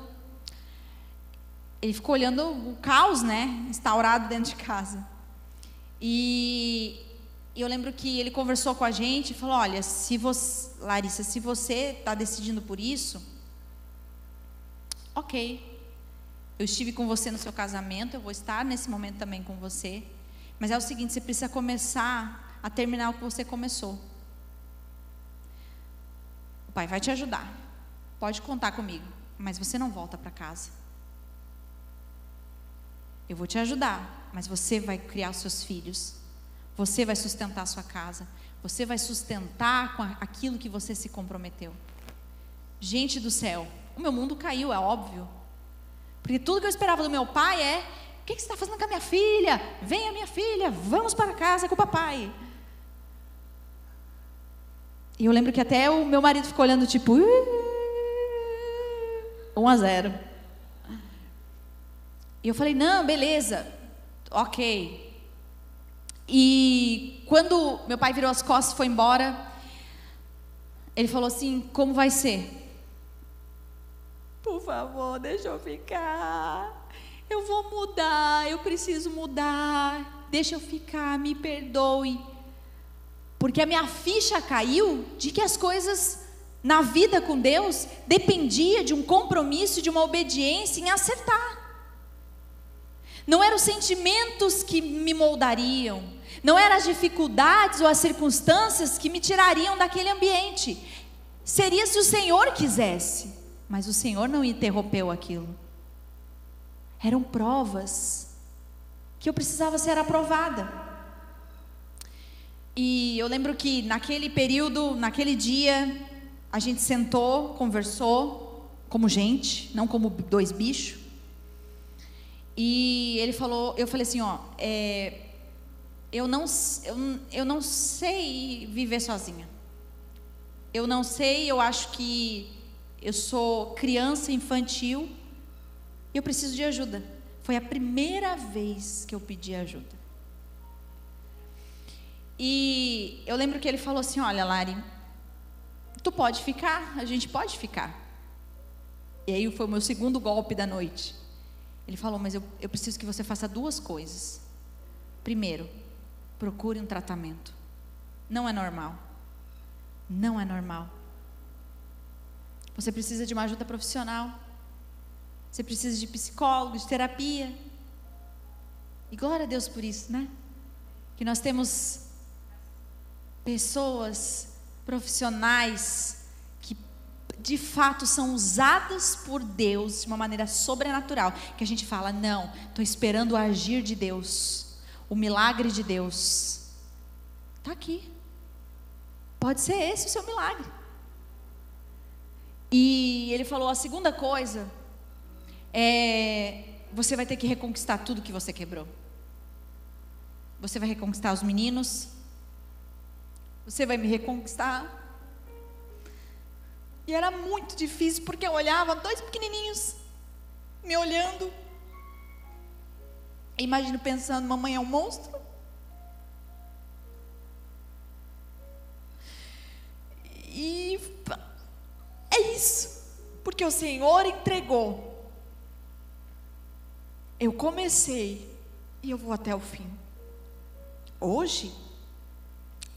Ele ficou olhando o caos, né, instaurado dentro de casa. E eu lembro que ele conversou com a gente e falou, olha, Larissa, se você está decidindo por isso, ok, eu estive com você no seu casamento, eu vou estar nesse momento também com você, mas é o seguinte, você precisa começar a terminar o que você começou. O pai vai te ajudar, pode contar comigo, mas você não volta para casa. Eu vou te ajudar, mas você vai criar os seus filhos, você vai sustentar a sua casa, você vai sustentar com aquilo que você se comprometeu. Gente do céu, o meu mundo caiu, é óbvio, porque tudo que eu esperava do meu pai é, o que você está fazendo com a minha filha? Venha minha filha, vamos para casa com o papai. E eu lembro que até o meu marido ficou olhando tipo, 1-0. E eu falei, não, beleza, ok. E quando meu pai virou as costas e foi embora, ele falou assim, como vai ser? Por favor, deixa eu ficar, eu vou mudar, eu preciso mudar, deixa eu ficar, me perdoe. Porque a minha ficha caiu de que as coisas na vida com Deus dependia de um compromisso, de uma obediência em acertar. Não eram os sentimentos que me moldariam, não eram as dificuldades ou as circunstâncias que me tirariam daquele ambiente. Seria se o Senhor quisesse, mas o Senhor não interrompeu aquilo. Eram provas que eu precisava ser aprovada. E eu lembro que naquele período, naquele dia, a gente sentou, conversou como gente, não como 2 bichos. E ele falou, eu falei assim, ó, eu não sei viver sozinha. Eu não sei, eu acho que eu sou criança infantil e eu preciso de ajuda. Foi a primeira vez que eu pedi ajuda. E eu lembro que ele falou assim, olha, Lari, tu pode ficar, a gente pode ficar. E aí foi o meu segundo golpe da noite. Ele falou, mas eu preciso que você faça 2 coisas. Primeiro, procure um tratamento. Não é normal. Não é normal. Você precisa de uma ajuda profissional. Você precisa de psicólogo, de terapia. E glória a Deus por isso, né? Que nós temos pessoas profissionais que de fato são usadas por Deus de uma maneira sobrenatural, que a gente fala, não, estou esperando o agir de Deus, o milagre de Deus, está aqui, pode ser esse o seu milagre. E ele falou, a segunda coisa, você vai ter que reconquistar tudo que você quebrou. Você vai reconquistar os meninos, você vai me reconquistar. E era muito difícil, porque eu olhava 2 pequenininhos me olhando. Imagino pensando, mamãe é um monstro. E é isso, porque o Senhor entregou. Eu comecei e eu vou até o fim. Hoje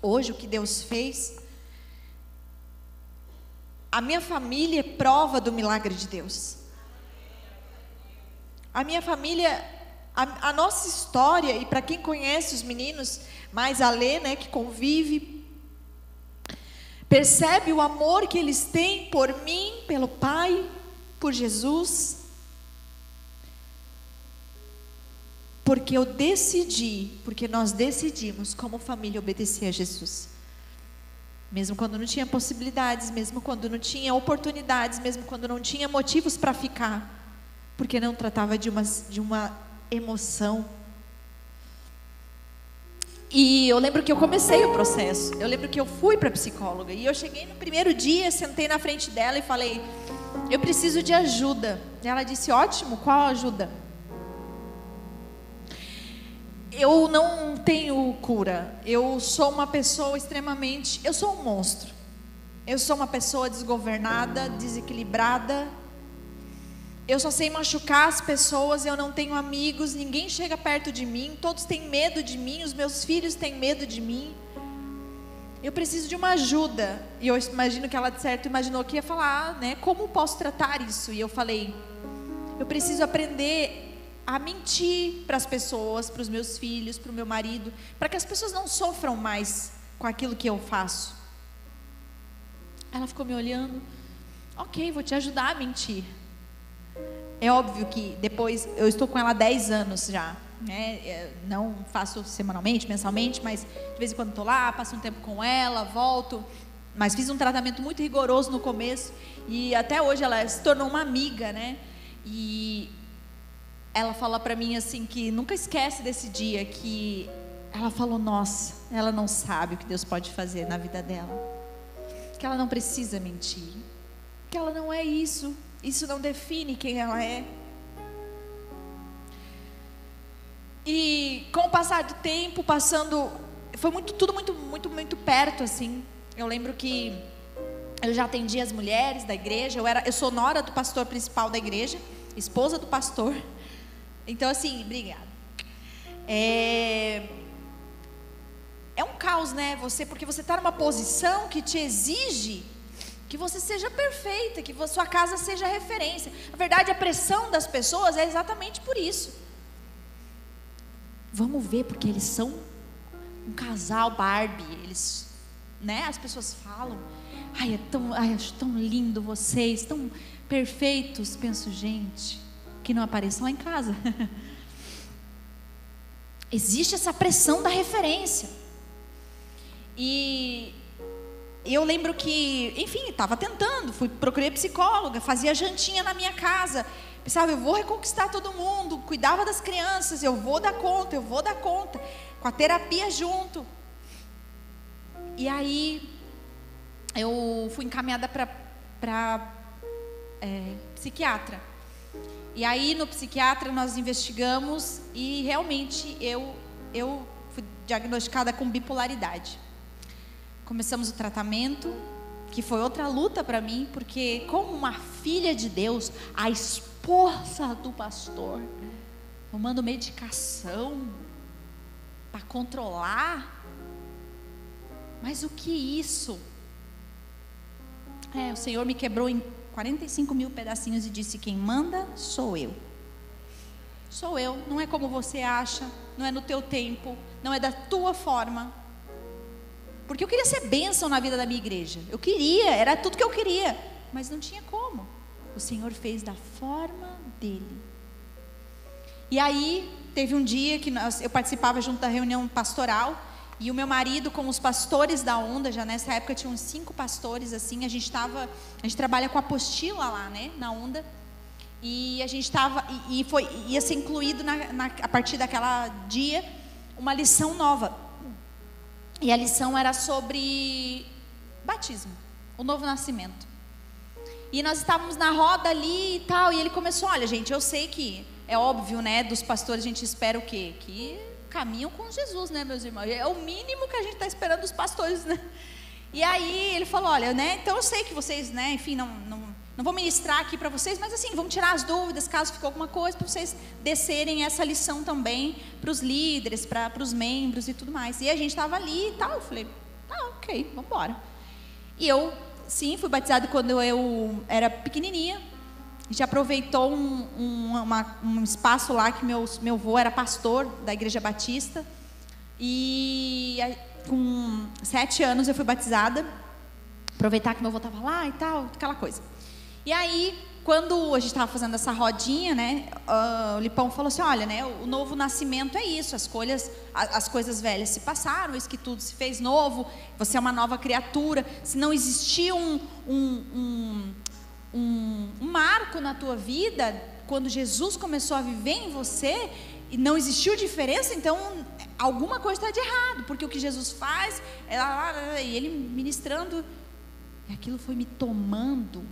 o que Deus fez, a minha família é prova do milagre de Deus. A minha família, a nossa história, e para quem conhece os meninos, mais a Lê, né, que convive, percebe o amor que eles têm por mim, pelo Pai, por Jesus. Porque eu decidi, porque nós decidimos como família obedecer a Jesus. Mesmo quando não tinha possibilidades, mesmo quando não tinha oportunidades, mesmo quando não tinha motivos para ficar. Porque não tratava de uma emoção. E eu lembro que eu comecei o processo. Eu lembro que eu fui para a psicóloga. E eu cheguei no primeiro dia, sentei na frente dela e falei, eu preciso de ajuda. E ela disse, ótimo, qual ajuda? Eu não tenho cura. Eu sou uma pessoa extremamente... Eu sou um monstro. Eu sou uma pessoa desgovernada, desequilibrada. Eu só sei machucar as pessoas. Eu não tenho amigos. Ninguém chega perto de mim. Todos têm medo de mim. Os meus filhos têm medo de mim. Eu preciso de uma ajuda. E eu imagino que ela, de certo, imaginou que ia falar, né? Como posso tratar isso? E eu falei, eu preciso aprender a mentir para as pessoas, para os meus filhos, para o meu marido, para que as pessoas não sofram mais com aquilo que eu faço. Ela ficou me olhando, ok, vou te ajudar a mentir. É óbvio que depois, eu estou com ela há 10 anos já, né? Não faço semanalmente, mensalmente, mas de vez em quando estou lá, passo um tempo com ela, volto, mas fiz um tratamento muito rigoroso no começo, e até hoje ela se tornou uma amiga, né? E ela fala para mim assim, que nunca esquece desse dia, que ela falou, nossa, ela não sabe o que Deus pode fazer na vida dela, que ela não precisa mentir, que ela não é isso não define quem ela é. E com o passar do tempo, foi tudo muito perto assim. Eu lembro que eu já atendi as mulheres da igreja, eu sou nora do pastor principal da igreja, esposa do pastor. Então assim, obrigada. É um caos, né? Porque você está numa posição que te exige que você seja perfeita, que sua casa seja referência. Na verdade, a pressão das pessoas é exatamente por isso. Vamos ver, porque eles são um casal Barbie, eles, né? As pessoas falam, acho tão lindo vocês, tão perfeitos. Penso, gente, que não apareçam lá em casa. Existe essa pressão da referência. E eu lembro que, enfim, estava tentando, procurei psicóloga, fazia jantinha na minha casa, pensava, eu vou reconquistar todo mundo, cuidava das crianças, eu vou dar conta, com a terapia junto. E aí, eu fui encaminhada para psiquiatra. E aí, no psiquiatra, nós investigamos e realmente eu fui diagnosticada com bipolaridade. Começamos o tratamento, que foi outra luta para mim, porque como uma filha de Deus, a esposa do pastor, tomando medicação para controlar, mas o que isso? O Senhor me quebrou em 45 mil pedacinhos e disse, quem manda sou eu. Sou eu, não é como você acha, não é no teu tempo, não é da tua forma. Porque eu queria ser bênção na vida da minha igreja. Era tudo que eu queria. mas não tinha como. O Senhor fez da forma dele. E aí, teve um dia que eu participava junto da reunião pastoral, e o meu marido com os pastores da Onda, já nessa época tinha uns 5 pastores assim, a gente trabalha com apostila lá, né, na Onda, e a gente estava, ia ser incluído a partir daquela dia, uma lição nova, e a lição era sobre batismo, o novo nascimento, e nós estávamos na roda ali e tal, e ele começou, olha gente, eu sei que é óbvio, né, dos pastores a gente espera o quê? Que caminham com Jesus, né, meus irmãos? É o mínimo que a gente está esperando dos pastores, né? E aí ele falou, olha, né, então eu sei que vocês, né, enfim, não vou ministrar aqui para vocês, mas assim, vamos tirar as dúvidas, caso ficou alguma coisa, para vocês descerem essa lição também para os líderes, para os membros e tudo mais. E a gente estava ali e tal, eu falei, ok, vamos embora. E eu, sim, fui batizada quando eu era pequenininha. A gente aproveitou um espaço lá que meu avô era pastor da Igreja Batista. E com 7 anos eu fui batizada. Aproveitar que meu avô estava lá e tal, aquela coisa. E aí, quando a gente estava fazendo essa rodinha, né, o Lipão falou assim, olha, né, o novo nascimento é isso, as coisas velhas se passaram, isso que tudo se fez novo, você é uma nova criatura. Se não existia um marco na tua vida, quando Jesus começou a viver em você, e não existiu diferença, então alguma coisa está de errado, porque o que Jesus faz, e ele ministrando, e aquilo foi me tomando.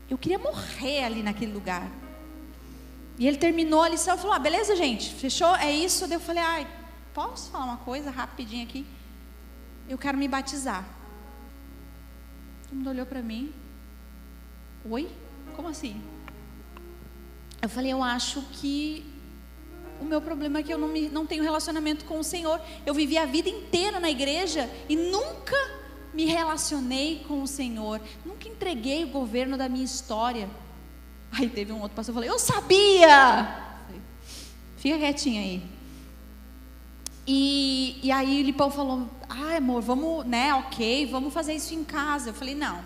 Eu queria morrer ali naquele lugar. E ele terminou a lição e falou, beleza gente, fechou, é isso? Daí eu falei, posso falar uma coisa rapidinho aqui? Eu quero me batizar. Todo mundo olhou para mim. Oi? Como assim? Eu falei, eu acho que o meu problema é que eu não tenho relacionamento com o Senhor. Eu vivi a vida inteira na igreja e nunca me relacionei com o Senhor. Nunca entreguei o governo da minha história. Aí teve um outro pastor que falou, eu sabia! Fica quietinho aí. E aí o Lipão falou, amor, vamos, né, ok, vamos fazer isso em casa. Eu falei, não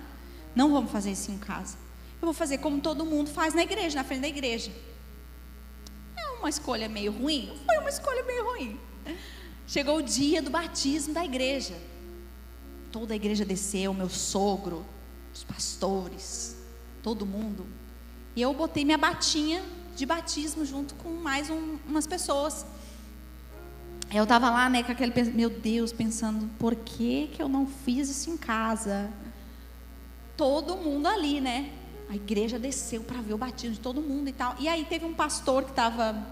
vamos fazer isso em casa. Eu vou fazer como todo mundo faz na igreja, na frente da igreja. É uma escolha meio ruim? Foi uma escolha meio ruim. Chegou o dia do batismo da igreja. Toda a igreja desceu, meu sogro, os pastores, todo mundo. E eu botei minha batinha de batismo junto com mais umas pessoas. Eu estava lá, né, com aquele, meu Deus, pensando, por que eu não fiz isso em casa? Todo mundo ali, né? A igreja desceu para ver o batismo de todo mundo e tal. E aí teve um pastor que estava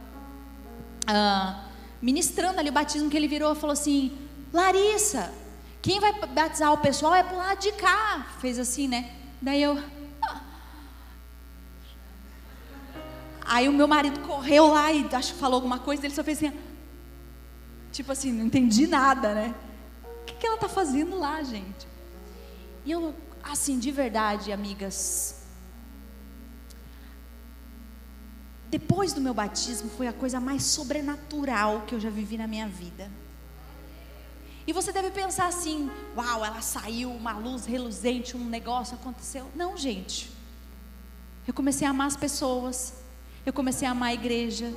ministrando ali o batismo, que ele virou e falou assim, Larissa, quem vai batizar o pessoal é pro lado de cá. Fez assim, né? Daí eu... Aí o meu marido correu lá e acho que falou alguma coisa, ele só fez assim... Tipo assim, não entendi nada, né? O que ela está fazendo lá, gente? E eu, assim, de verdade, amigas, depois do meu batismo, foi a coisa mais sobrenatural que eu já vivi na minha vida. E você deve pensar assim, uau, ela saiu, uma luz reluzente, um negócio aconteceu. Não, gente. Eu comecei a amar as pessoas, eu comecei a amar a igreja,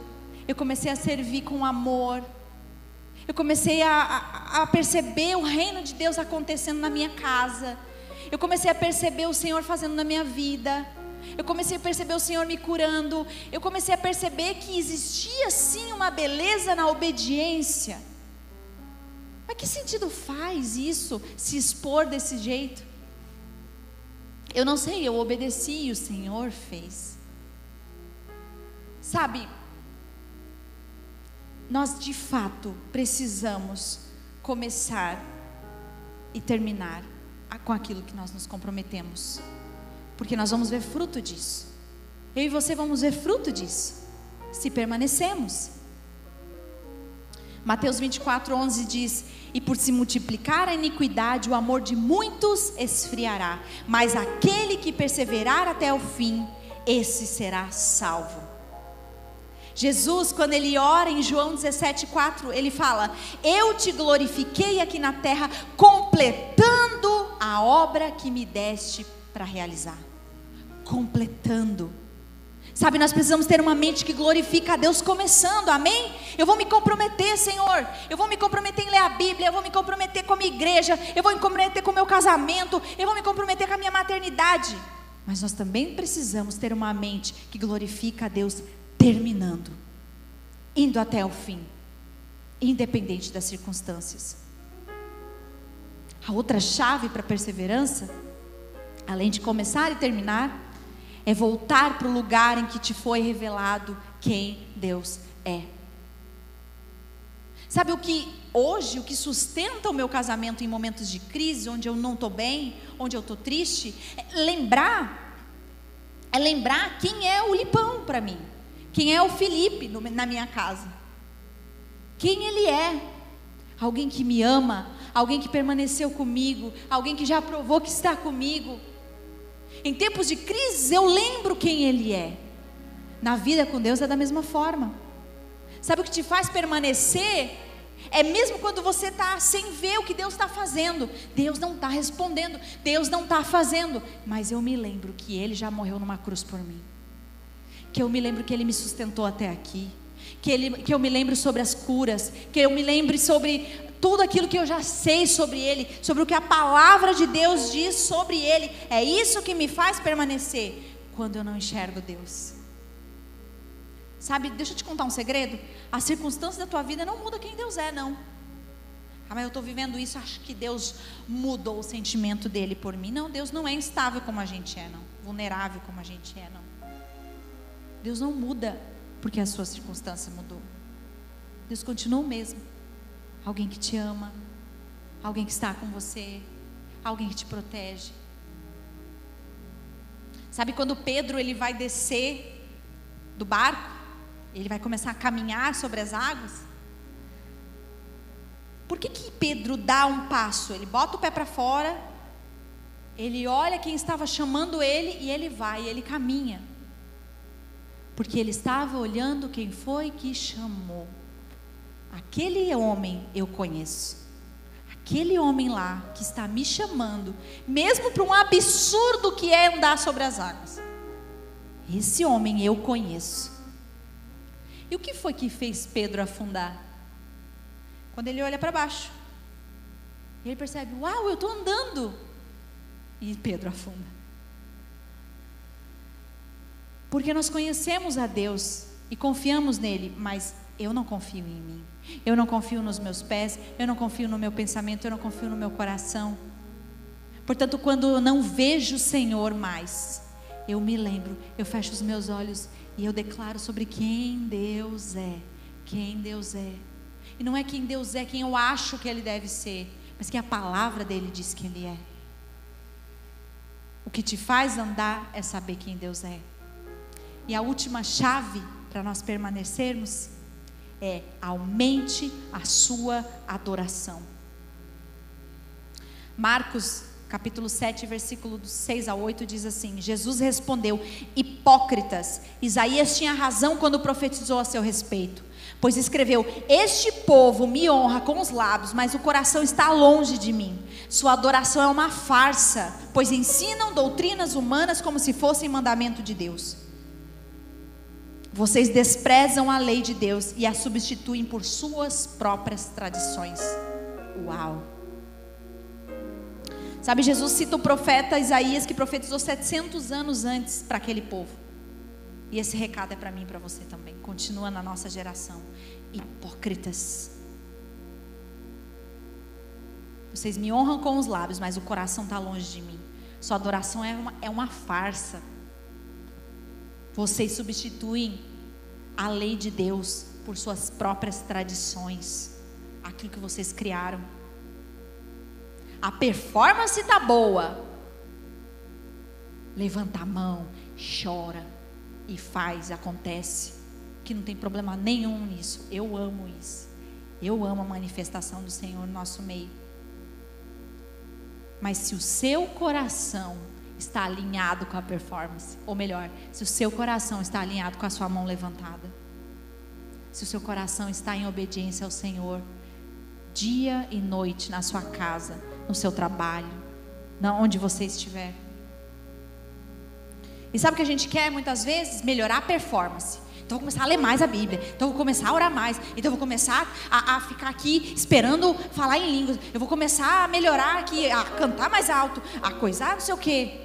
eu comecei a servir com amor. Eu comecei a perceber o reino de Deus acontecendo na minha casa. Eu comecei a perceber o Senhor fazendo na minha vida. Eu comecei a perceber o Senhor me curando. Eu comecei a perceber que existia sim uma beleza na obediência. Mas que sentido faz isso, se expor desse jeito? Eu não sei, eu obedeci e o Senhor fez. Sabe, nós de fato precisamos começar e terminar com aquilo que nós nos comprometemos, porque nós vamos ver fruto disso. Eu e você vamos ver fruto disso, se permanecemos. Mateus 24:11 diz, e por se multiplicar a iniquidade, o amor de muitos esfriará, mas aquele que perseverar até o fim, esse será salvo. Jesus, quando ele ora em João 17:4, ele fala, eu te glorifiquei aqui na terra, completando a obra que me deste para realizar. Completando. Sabe, nós precisamos ter uma mente que glorifica a Deus começando, amém? Eu vou me comprometer, Senhor, eu vou me comprometer em ler a Bíblia, eu vou me comprometer com a minha igreja, eu vou me comprometer com o meu casamento, eu vou me comprometer com a minha maternidade. Mas nós também precisamos ter uma mente que glorifica a Deus terminando, indo até o fim, independente das circunstâncias. A outra chave para a perseverança, além de começar e terminar, é voltar para o lugar em que te foi revelado quem Deus é. Sabe o que sustenta o meu casamento em momentos de crise, onde eu não estou bem, onde eu estou triste? É lembrar quem é o Lipão para mim, quem é o Felipe na minha casa, quem ele é. Alguém que me ama, alguém que permaneceu comigo, alguém que já provou que está comigo. Em tempos de crise eu lembro quem ele é. Na vida com Deus é da mesma forma. Sabe o que te faz permanecer? É mesmo quando você está sem ver o que Deus está fazendo. Deus não está respondendo, Deus não está fazendo. Mas eu me lembro que Ele já morreu numa cruz por mim. Que eu me lembro que Ele me sustentou até aqui. Que eu me lembro sobre as curas. Que eu me lembre sobre tudo aquilo que eu já sei sobre Ele, sobre o que a palavra de Deus diz sobre Ele. É isso que me faz permanecer quando eu não enxergo Deus. Sabe, deixa eu te contar um segredo. As circunstâncias da tua vida não mudam quem Deus é, não. Ah, mas eu estou vivendo isso, acho que Deus mudou o sentimento dele por mim. Não, Deus não é instável como a gente é, não. Vulnerável como a gente é, não. Deus não muda porque a sua circunstância mudou. Deus continua o mesmo. Alguém que te ama, alguém que está com você, alguém que te protege. Sabe quando Pedro ele vai descer do barco, ele vai começar a caminhar sobre as águas? Por que Pedro dá um passo? Ele bota o pé para fora, ele olha quem estava chamando ele e ele vai, ele caminha. Porque ele estava olhando quem foi que chamou. Aquele homem eu conheço. Aquele homem lá que está me chamando, mesmo para um absurdo que é andar sobre as águas. Esse homem eu conheço. E o que foi que fez Pedro afundar? Quando ele olha para baixo, ele percebe: uau, eu estou andando. E Pedro afunda. Porque nós conhecemos a Deus e confiamos nele, mas eu não confio em mim. Eu não confio nos meus pés, eu não confio no meu pensamento, eu não confio no meu coração. Portanto, quando eu não vejo o Senhor mais, eu me lembro, eu fecho os meus olhos e eu declaro sobre quem Deus é. Quem Deus é. E não é quem Deus é, quem eu acho que Ele deve ser, mas quem a palavra dEle diz que Ele é. O que te faz andar é saber quem Deus é. E a última chave para nós permanecermos é: aumente a sua adoração. Marcos capítulo 7, versículo dos 6 a 8 diz assim: Jesus respondeu: hipócritas, Isaías tinha razão quando profetizou a seu respeito, pois escreveu: este povo me honra com os lábios, mas o coração está longe de mim. Sua adoração é uma farsa, pois ensinam doutrinas humanas como se fossem mandamento de Deus. Vocês desprezam a lei de Deus e a substituem por suas próprias tradições. Uau! Sabe, Jesus cita o profeta Isaías, que profetizou 700 anos antes para aquele povo. E esse recado é para mim e para você também. Continua na nossa geração. Hipócritas. Vocês me honram com os lábios, mas o coração está longe de mim. Sua adoração é uma farsa. Vocês substituem a lei de Deus por suas próprias tradições. Aquilo que vocês criaram. A performance está boa. Levanta a mão, chora e faz, acontece. Que não tem problema nenhum nisso. Eu amo isso. Eu amo a manifestação do Senhor no nosso meio. Mas se o seu coração está alinhado com a performance, ou melhor, se o seu coração está alinhado com a sua mão levantada, se o seu coração está em obediência ao Senhor, dia e noite na sua casa, no seu trabalho, onde você estiver. E sabe o que a gente quer muitas vezes? Melhorar a performance. Então vou começar a ler mais a Bíblia, então vou começar a orar mais, então vou começar a ficar aqui esperando falar em línguas, eu vou começar a melhorar aqui, a cantar mais alto, a coisar não sei o quê.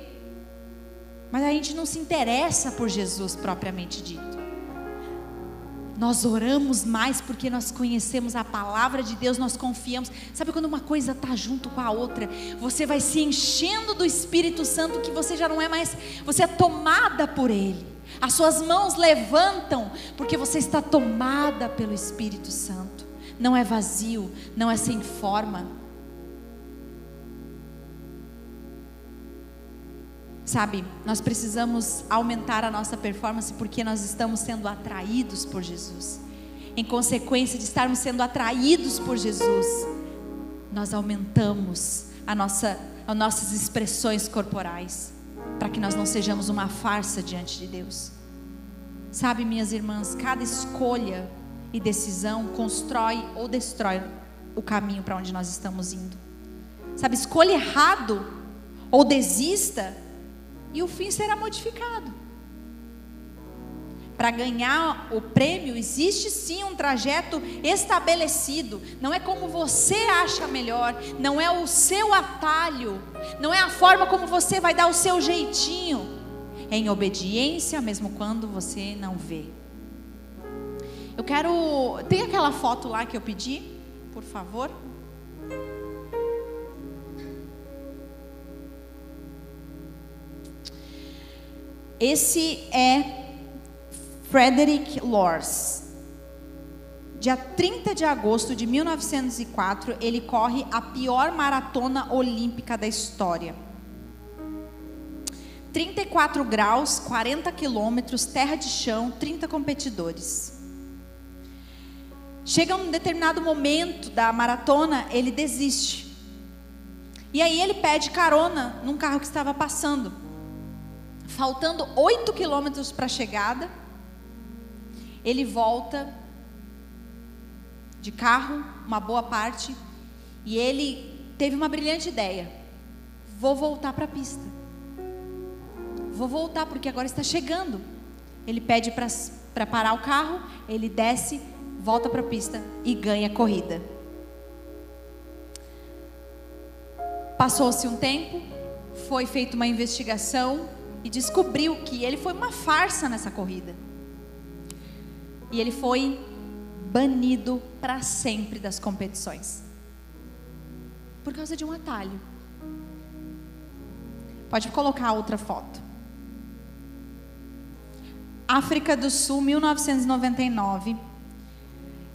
Mas a gente não se interessa por Jesus propriamente dito. Nós oramos mais porque nós conhecemos a palavra de Deus, nós confiamos. Sabe quando uma coisa está junto com a outra, você vai se enchendo do Espírito Santo, que você já não é mais, você é tomada por Ele. As suas mãos levantam, porque você está tomada pelo Espírito Santo. Não é vazio, não é sem forma. Sabe, nós precisamos aumentar a nossa performance porque nós estamos sendo atraídos por Jesus. Em consequência de estarmos sendo atraídos por Jesus, nós aumentamos as nossas expressões corporais, para que nós não sejamos uma farsa diante de Deus. Sabe, minhas irmãs, cada escolha e decisão constrói ou destrói o caminho para onde nós estamos indo. Sabe, escolha errado ou desista, e o fim será modificado. Para ganhar o prêmio, existe sim um trajeto estabelecido. Não é como você acha melhor, não é o seu atalho, não é a forma como você vai dar o seu jeitinho. É em obediência, mesmo quando você não vê. Tem aquela foto lá que eu pedi, por favor? Esse é Frederick Lors. Dia 30 de agosto de 1904, ele corre a pior maratona olímpica da história. 34 graus, 40 quilômetros, terra de chão, 30 competidores. Chega um determinado momento da maratona, ele desiste. E aí ele pede carona num carro que estava passando. Faltando 8 quilômetros para a chegada, ele volta de carro, uma boa parte, e ele teve uma brilhante ideia: vou voltar para a pista, vou voltar porque agora está chegando. Ele pede para parar o carro, ele desce, volta para a pista e ganha a corrida. Passou-se um tempo, foi feita uma investigação e descobriu que ele foi uma farsa nessa corrida. E ele foi banido para sempre das competições, por causa de um atalho. Pode colocar outra foto. África do Sul, 1999.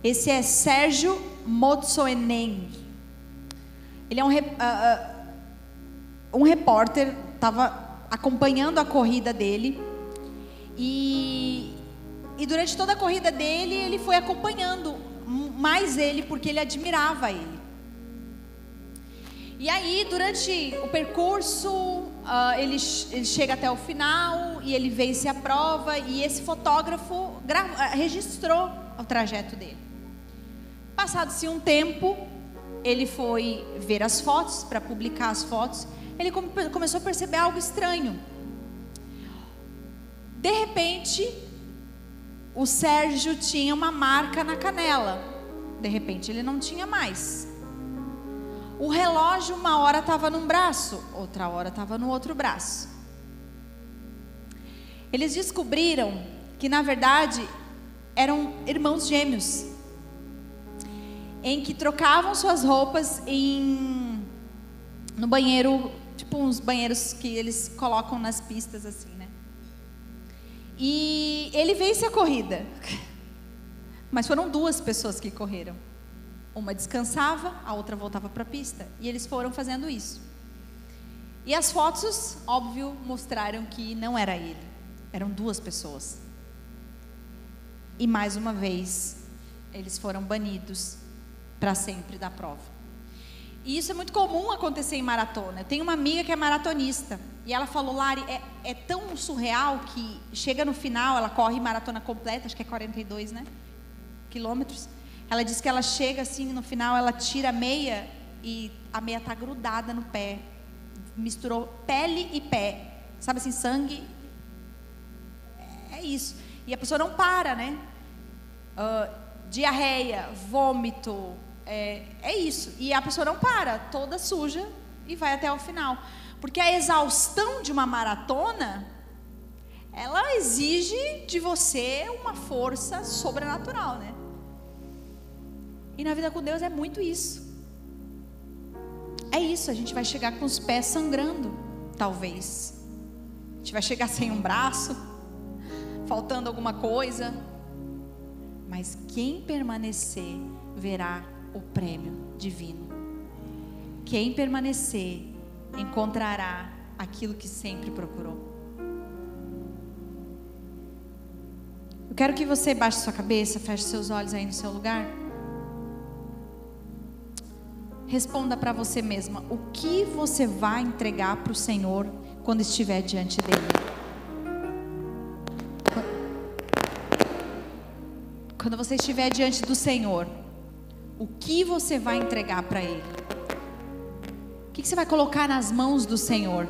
Esse é Sérgio Motsoeneng. Ele é um repórter, estava acompanhando a corrida dele, e durante toda a corrida dele, ele foi acompanhando mais ele, porque ele admirava ele. E aí, durante o percurso, ele chega até o final, e ele vence a prova, e esse fotógrafo registrou o trajeto dele. Passado-se um tempo, ele foi ver as fotos, para publicar as fotos. Ele começou a perceber algo estranho. De repente, o Sérgio tinha uma marca na canela. De repente, ele não tinha mais. O relógio, uma hora estava num braço, outra hora estava no outro braço. Eles descobriram que, na verdade, eram irmãos gêmeos, em que trocavam suas roupas no banheiro, tipo uns banheiros que eles colocam nas pistas assim, né? E ele vence a corrida, mas foram duas pessoas que correram. Uma descansava, a outra voltava para a pista, e eles foram fazendo isso. E as fotos, óbvio, mostraram que não era ele, eram duas pessoas. E mais uma vez, eles foram banidos para sempre da prova. E isso é muito comum acontecer em maratona. Eu tenho uma amiga que é maratonista, e ela falou: Lari, é tão surreal que chega no final, ela corre maratona completa, acho que é 42, né, quilômetros. Ela diz que ela chega assim, no final ela tira a meia, e a meia está grudada no pé misturou pele e pé, sabe assim, sangue. É isso. E a pessoa não para, né? Diarreia, vômito, é isso. E a pessoa não para, toda suja, e vai até o final. Porque a exaustão de uma maratona, ela exige de você uma força sobrenatural, né? E na vida com Deus é muito isso. É isso, a gente vai chegar com os pés sangrando, talvez. A gente vai chegar sem um braço, faltando alguma coisa. Mas quem permanecer verá o prêmio divino. Quem permanecer encontrará aquilo que sempre procurou. Eu quero que você baixe sua cabeça, feche seus olhos aí no seu lugar. Responda para você mesma: o que você vai entregar para o Senhor quando estiver diante dele? Quando você estiver diante do Senhor, o que você vai entregar para Ele? O que você vai colocar nas mãos do Senhor?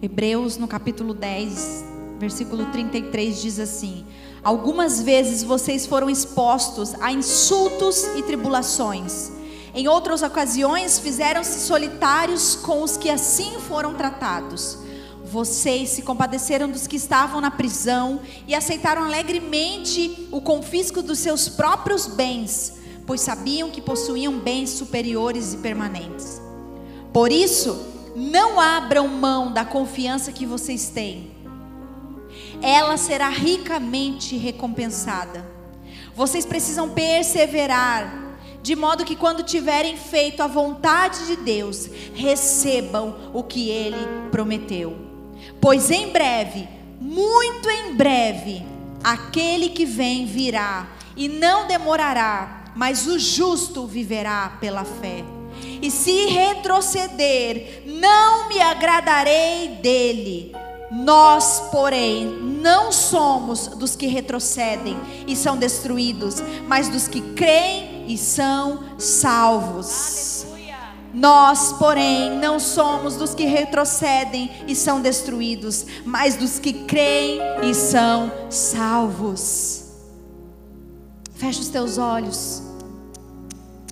Hebreus, no capítulo 10, versículo 33, diz assim: algumas vezes vocês foram expostos a insultos e tribulações. Em outras ocasiões fizeram-se solitários com os que assim foram tratados. Vocês se compadeceram dos que estavam na prisão e aceitaram alegremente o confisco dos seus próprios bens, pois sabiam que possuíam bens superiores e permanentes. Por isso, não abram mão da confiança que vocês têm. Ela será ricamente recompensada. Vocês precisam perseverar, de modo que quando tiverem feito a vontade de Deus, recebam o que Ele prometeu. Pois em breve, muito em breve, aquele que vem virá, e não demorará, mas o justo viverá pela fé. E se retroceder, não me agradarei dele. Nós, porém, não somos dos que retrocedem e são destruídos, mas dos que creem e são salvos. Nós, porém, não somos dos que retrocedem e são destruídos, mas dos que creem e são salvos. Fecha os teus olhos.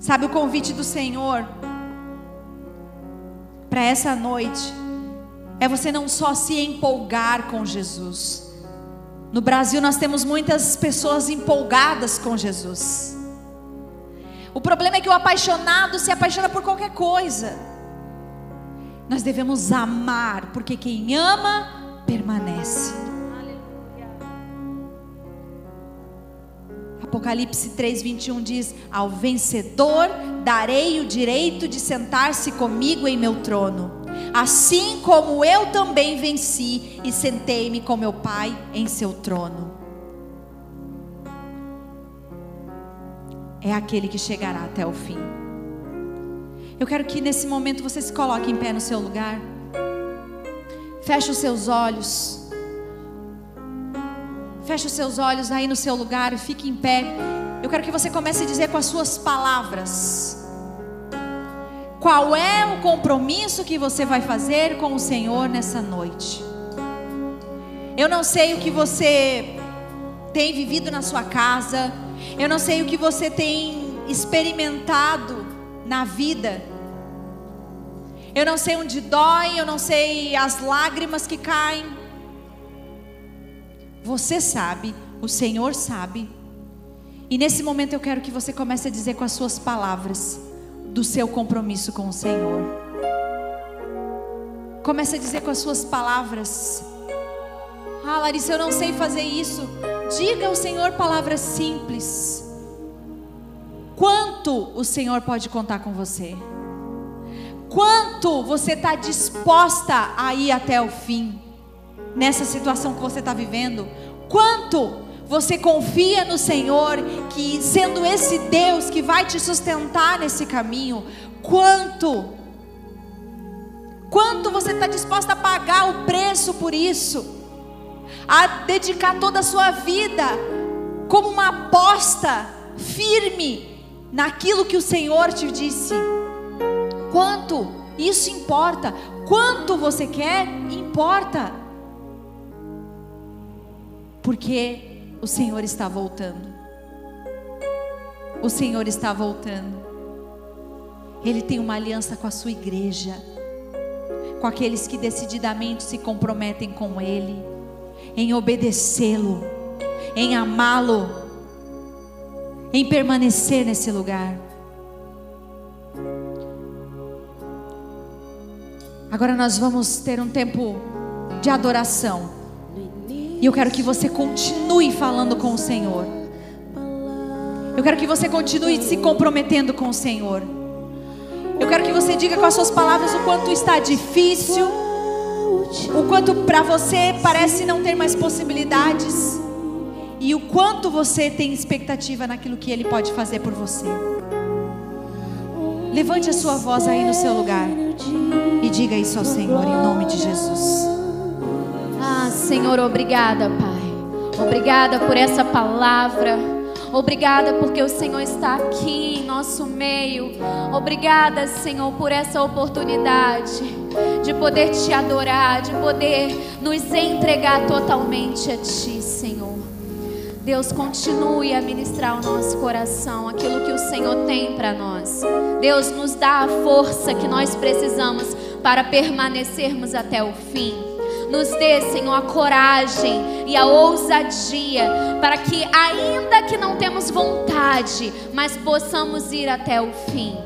Sabe, o convite do Senhor para essa noite é você não só se empolgar com Jesus. No Brasil nós temos muitas pessoas empolgadas com Jesus. O problema é que o apaixonado se apaixona por qualquer coisa. Nós devemos amar, porque quem ama permanece. Apocalipse 3:21 diz: ao vencedor darei o direito de sentar-se comigo em meu trono, assim como eu também venci e sentei-me com meu Pai em seu trono. É aquele que chegará até o fim. Eu quero que nesse momento você se coloque em pé no seu lugar. Feche os seus olhos. Feche os seus olhos aí no seu lugar e fique em pé. Eu quero que você comece a dizer com as suas palavras qual é o compromisso que você vai fazer com o Senhor nessa noite. Eu não sei o que você tem vivido na sua casa. Eu não sei o que você tem experimentado na vida. Eu não sei onde dói, eu não sei as lágrimas que caem. Você sabe, o Senhor sabe. E nesse momento eu quero que você comece a dizer com as suas palavras do seu compromisso com o Senhor. Comece a dizer com as suas palavras: ah, Larissa, eu não sei fazer isso. Diga ao Senhor palavras simples. Quanto o Senhor pode contar com você? Quanto você está disposta a ir até o fim nessa situação que você está vivendo? Quanto você confia no Senhor, que sendo esse Deus que vai te sustentar nesse caminho? Quanto você está disposta a pagar o preço por isso? A dedicar toda a sua vida como uma aposta firme naquilo que o Senhor te disse? Quanto? Isso importa. Quanto você quer, importa. Porque o Senhor está voltando. O Senhor está voltando. Ele tem uma aliança com a sua igreja, com aqueles que decididamente se comprometem com Ele, em obedecê-lo, em amá-lo, em permanecer nesse lugar. Agora nós vamos ter um tempo de adoração. E eu quero que você continue falando com o Senhor. Eu quero que você continue se comprometendo com o Senhor. Eu quero que você diga com as suas palavras o quanto está difícil, o quanto para você parece não ter mais possibilidades, e o quanto você tem expectativa naquilo que Ele pode fazer por você. Levante a sua voz aí no seu lugar e diga isso ao Senhor, em nome de Jesus. Ah, Senhor, obrigada, Pai. Obrigada por essa palavra. Obrigada porque o Senhor está aqui em nosso meio. Obrigada, Senhor, por essa oportunidade de poder te adorar, de poder nos entregar totalmente a Ti, Senhor. Deus, continue a ministrar o nosso coração, aquilo que o Senhor tem para nós. Deus, nos dá a força que nós precisamos para permanecermos até o fim. Nos dê, Senhor, a coragem e a ousadia para que, ainda que não temos vontade, mas possamos ir até o fim,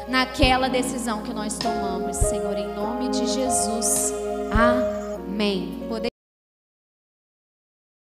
naquela decisão que nós tomamos, Senhor, em nome de Jesus. Amém.